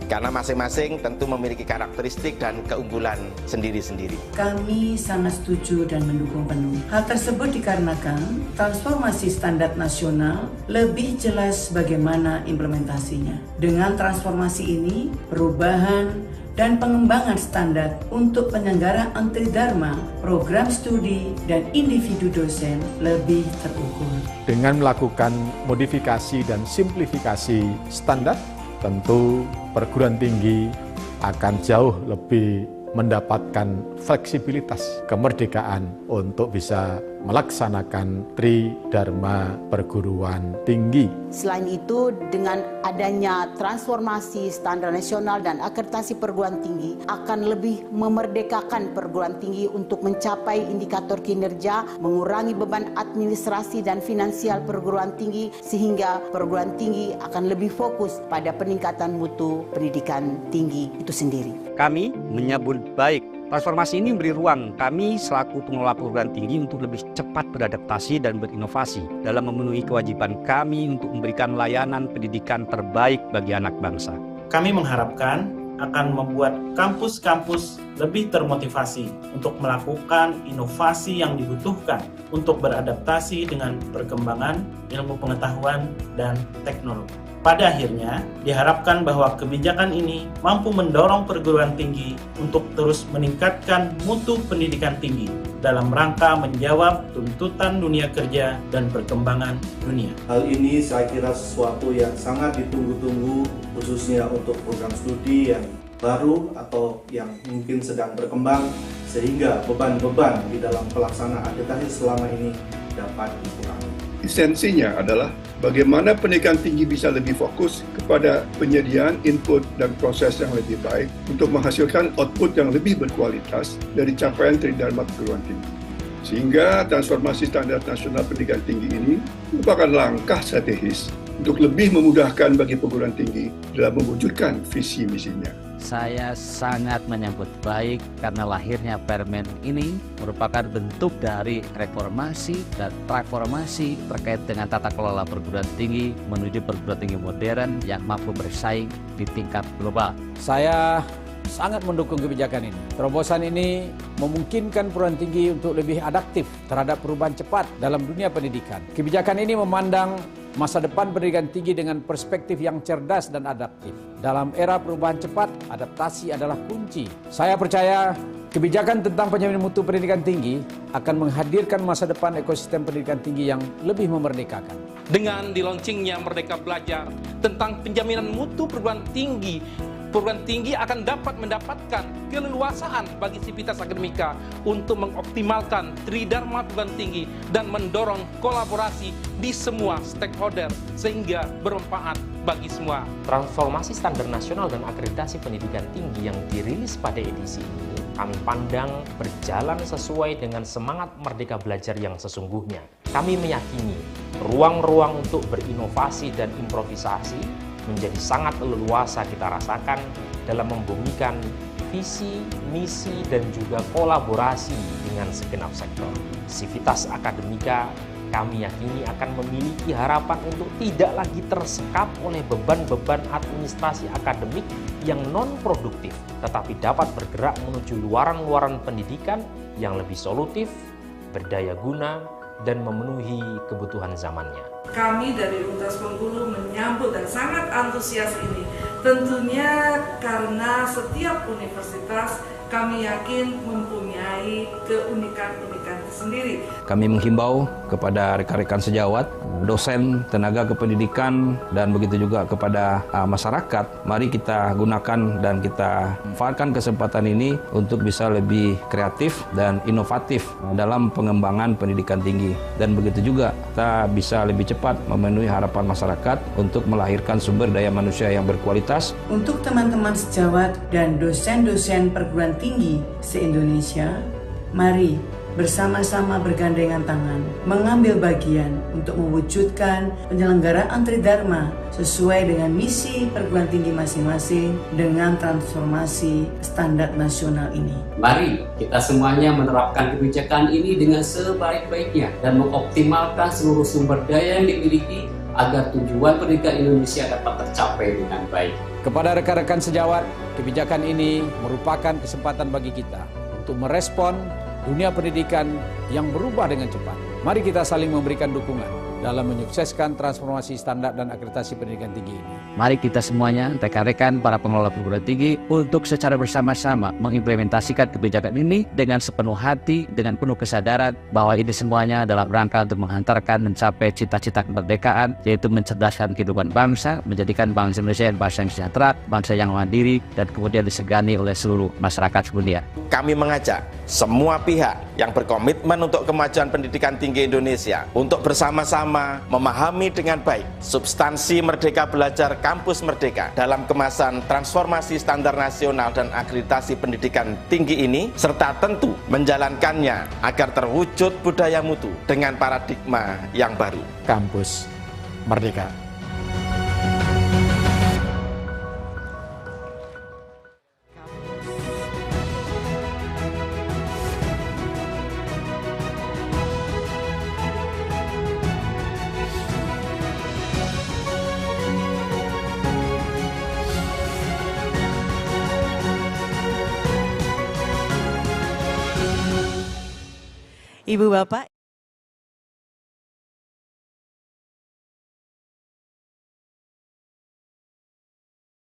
Karena masing-masing tentu memiliki karakteristik dan keunggulan sendiri-sendiri. Kami sangat setuju dan mendukung penuh. Hal tersebut dikarenakan transformasi standar nasional lebih jelas bagaimana implementasinya. Dengan transformasi ini, perubahan dan pengembangan standar untuk penyelenggaraan Tridharma, program studi, dan individu dosen lebih terukur. Dengan melakukan modifikasi dan simplifikasi standar, tentu perguruan tinggi akan jauh lebih mendapatkan fleksibilitas, kemerdekaan untuk bisa melaksanakan Tridharma perguruan tinggi. Selain itu, dengan adanya transformasi standar nasional dan akreditasi perguruan tinggi akan lebih memerdekakan perguruan tinggi untuk mencapai indikator kinerja, mengurangi beban administrasi dan finansial perguruan tinggi, sehingga perguruan tinggi akan lebih fokus pada peningkatan mutu pendidikan tinggi itu sendiri. Kami menyambut baik transformasi ini memberi ruang kami selaku pengelola perguruan tinggi untuk lebih cepat beradaptasi dan berinovasi dalam memenuhi kewajiban kami untuk memberikan layanan pendidikan terbaik bagi anak bangsa. Kami mengharapkan akan membuat kampus-kampus lebih termotivasi untuk melakukan inovasi yang dibutuhkan untuk beradaptasi dengan perkembangan ilmu pengetahuan dan teknologi. Pada akhirnya, diharapkan bahwa kebijakan ini mampu mendorong perguruan tinggi untuk terus meningkatkan mutu pendidikan tinggi dalam rangka menjawab tuntutan dunia kerja dan perkembangan dunia. Hal ini saya kira sesuatu yang sangat ditunggu-tunggu, khususnya untuk program studi yang baru atau yang mungkin sedang berkembang, sehingga beban-beban di dalam pelaksanaan akreditasi selama ini dapat dikurangi. Esensinya adalah bagaimana pendidikan tinggi bisa lebih fokus kepada penyediaan input dan proses yang lebih baik untuk menghasilkan output yang lebih berkualitas dari capaian Tridharma perguruan tinggi. Sehingga transformasi standar nasional pendidikan tinggi ini merupakan langkah strategis untuk lebih memudahkan bagi perguruan tinggi dalam mewujudkan visi misinya. Saya sangat menyambut baik karena lahirnya Permen ini merupakan bentuk dari reformasi dan transformasi terkait dengan tata kelola perguruan tinggi menuju perguruan tinggi modern yang mampu bersaing di tingkat global. Saya sangat mendukung kebijakan ini. Terobosan ini memungkinkan perguruan tinggi untuk lebih adaptif terhadap perubahan cepat dalam dunia pendidikan. Kebijakan ini memandang masa depan pendidikan tinggi dengan perspektif yang cerdas dan adaptif. Dalam era perubahan cepat, adaptasi adalah kunci. Saya percaya kebijakan tentang penjaminan mutu pendidikan tinggi akan menghadirkan masa depan ekosistem pendidikan tinggi yang lebih memerdekakan. Dengan dilaunchingnya Merdeka Belajar tentang penjaminan mutu perguruan tinggi akan dapat mendapatkan keleluasaan bagi sivitas akademika untuk mengoptimalkan Tridharma perguruan tinggi dan mendorong kolaborasi di semua stakeholder sehingga bermanfaat bagi semua. Transformasi standar nasional dan akreditasi pendidikan tinggi yang dirilis pada edisi ini kami pandang berjalan sesuai dengan semangat Merdeka Belajar yang sesungguhnya. Kami meyakini ruang-ruang untuk berinovasi dan improvisasi menjadi sangat leluasa kita rasakan dalam membumikan visi, misi, dan juga kolaborasi dengan segenap sektor. Sivitas akademika kami yakini akan memiliki harapan untuk tidak lagi tersekap oleh beban-beban administrasi akademik yang non-produktif, tetapi dapat bergerak menuju luaran-luaran pendidikan yang lebih solutif, berdaya guna, dan memenuhi kebutuhan zamannya. Kami dari Universitas Bengkulu menyambut dan sangat antusias ini. Tentunya karena setiap universitas kami yakin mempunyai keunikan-unikan tersendiri. Kami menghimbau kepada rekan-rekan sejawat, dosen, tenaga kependidikan, dan begitu juga kepada masyarakat. Mari kita gunakan dan kita manfaatkan kesempatan ini untuk bisa lebih kreatif dan inovatif dalam pengembangan pendidikan tinggi. Dan begitu juga kita bisa lebih cepat memenuhi harapan masyarakat untuk melahirkan sumber daya manusia yang berkualitas. Untuk teman-teman sejawat dan dosen-dosen perguruan tinggi se-Indonesia, mari bersama-sama bergandengan tangan mengambil bagian untuk mewujudkan penyelenggaraan Tridharma sesuai dengan misi perguruan tinggi masing-masing dengan transformasi standar nasional ini. Mari kita semuanya menerapkan kebijakan ini dengan sebaik-baiknya dan mengoptimalkan seluruh sumber daya yang dimiliki agar tujuan pendidikan Indonesia dapat tercapai dengan baik. Kepada rekan-rekan sejawat, kebijakan ini merupakan kesempatan bagi kita untuk merespon dunia pendidikan yang berubah dengan cepat. Mari kita saling memberikan dukungan dalam menyukseskan transformasi standar dan akreditasi pendidikan tinggi ini. Mari kita semuanya, rekan-rekan para pengelola perguruan tinggi, untuk secara bersama-sama mengimplementasikan kebijakan ini dengan sepenuh hati, dengan penuh kesadaran bahwa ini semuanya dalam rangka untuk menghantarkan mencapai cita-cita kemerdekaan, yaitu mencerdaskan kehidupan bangsa, menjadikan bangsa Indonesia bangsa yang sejahtera, bangsa yang mandiri, dan kemudian disegani oleh seluruh masyarakat dunia. Kami mengajak semua pihak yang berkomitmen untuk kemajuan pendidikan tinggi Indonesia untuk bersama-sama memahami dengan baik substansi Merdeka Belajar Kampus Merdeka dalam kemasan transformasi standar nasional dan akreditasi pendidikan tinggi ini, serta tentu menjalankannya agar terwujud budaya mutu dengan paradigma yang baru. Kampus Merdeka. Ibu Bapak.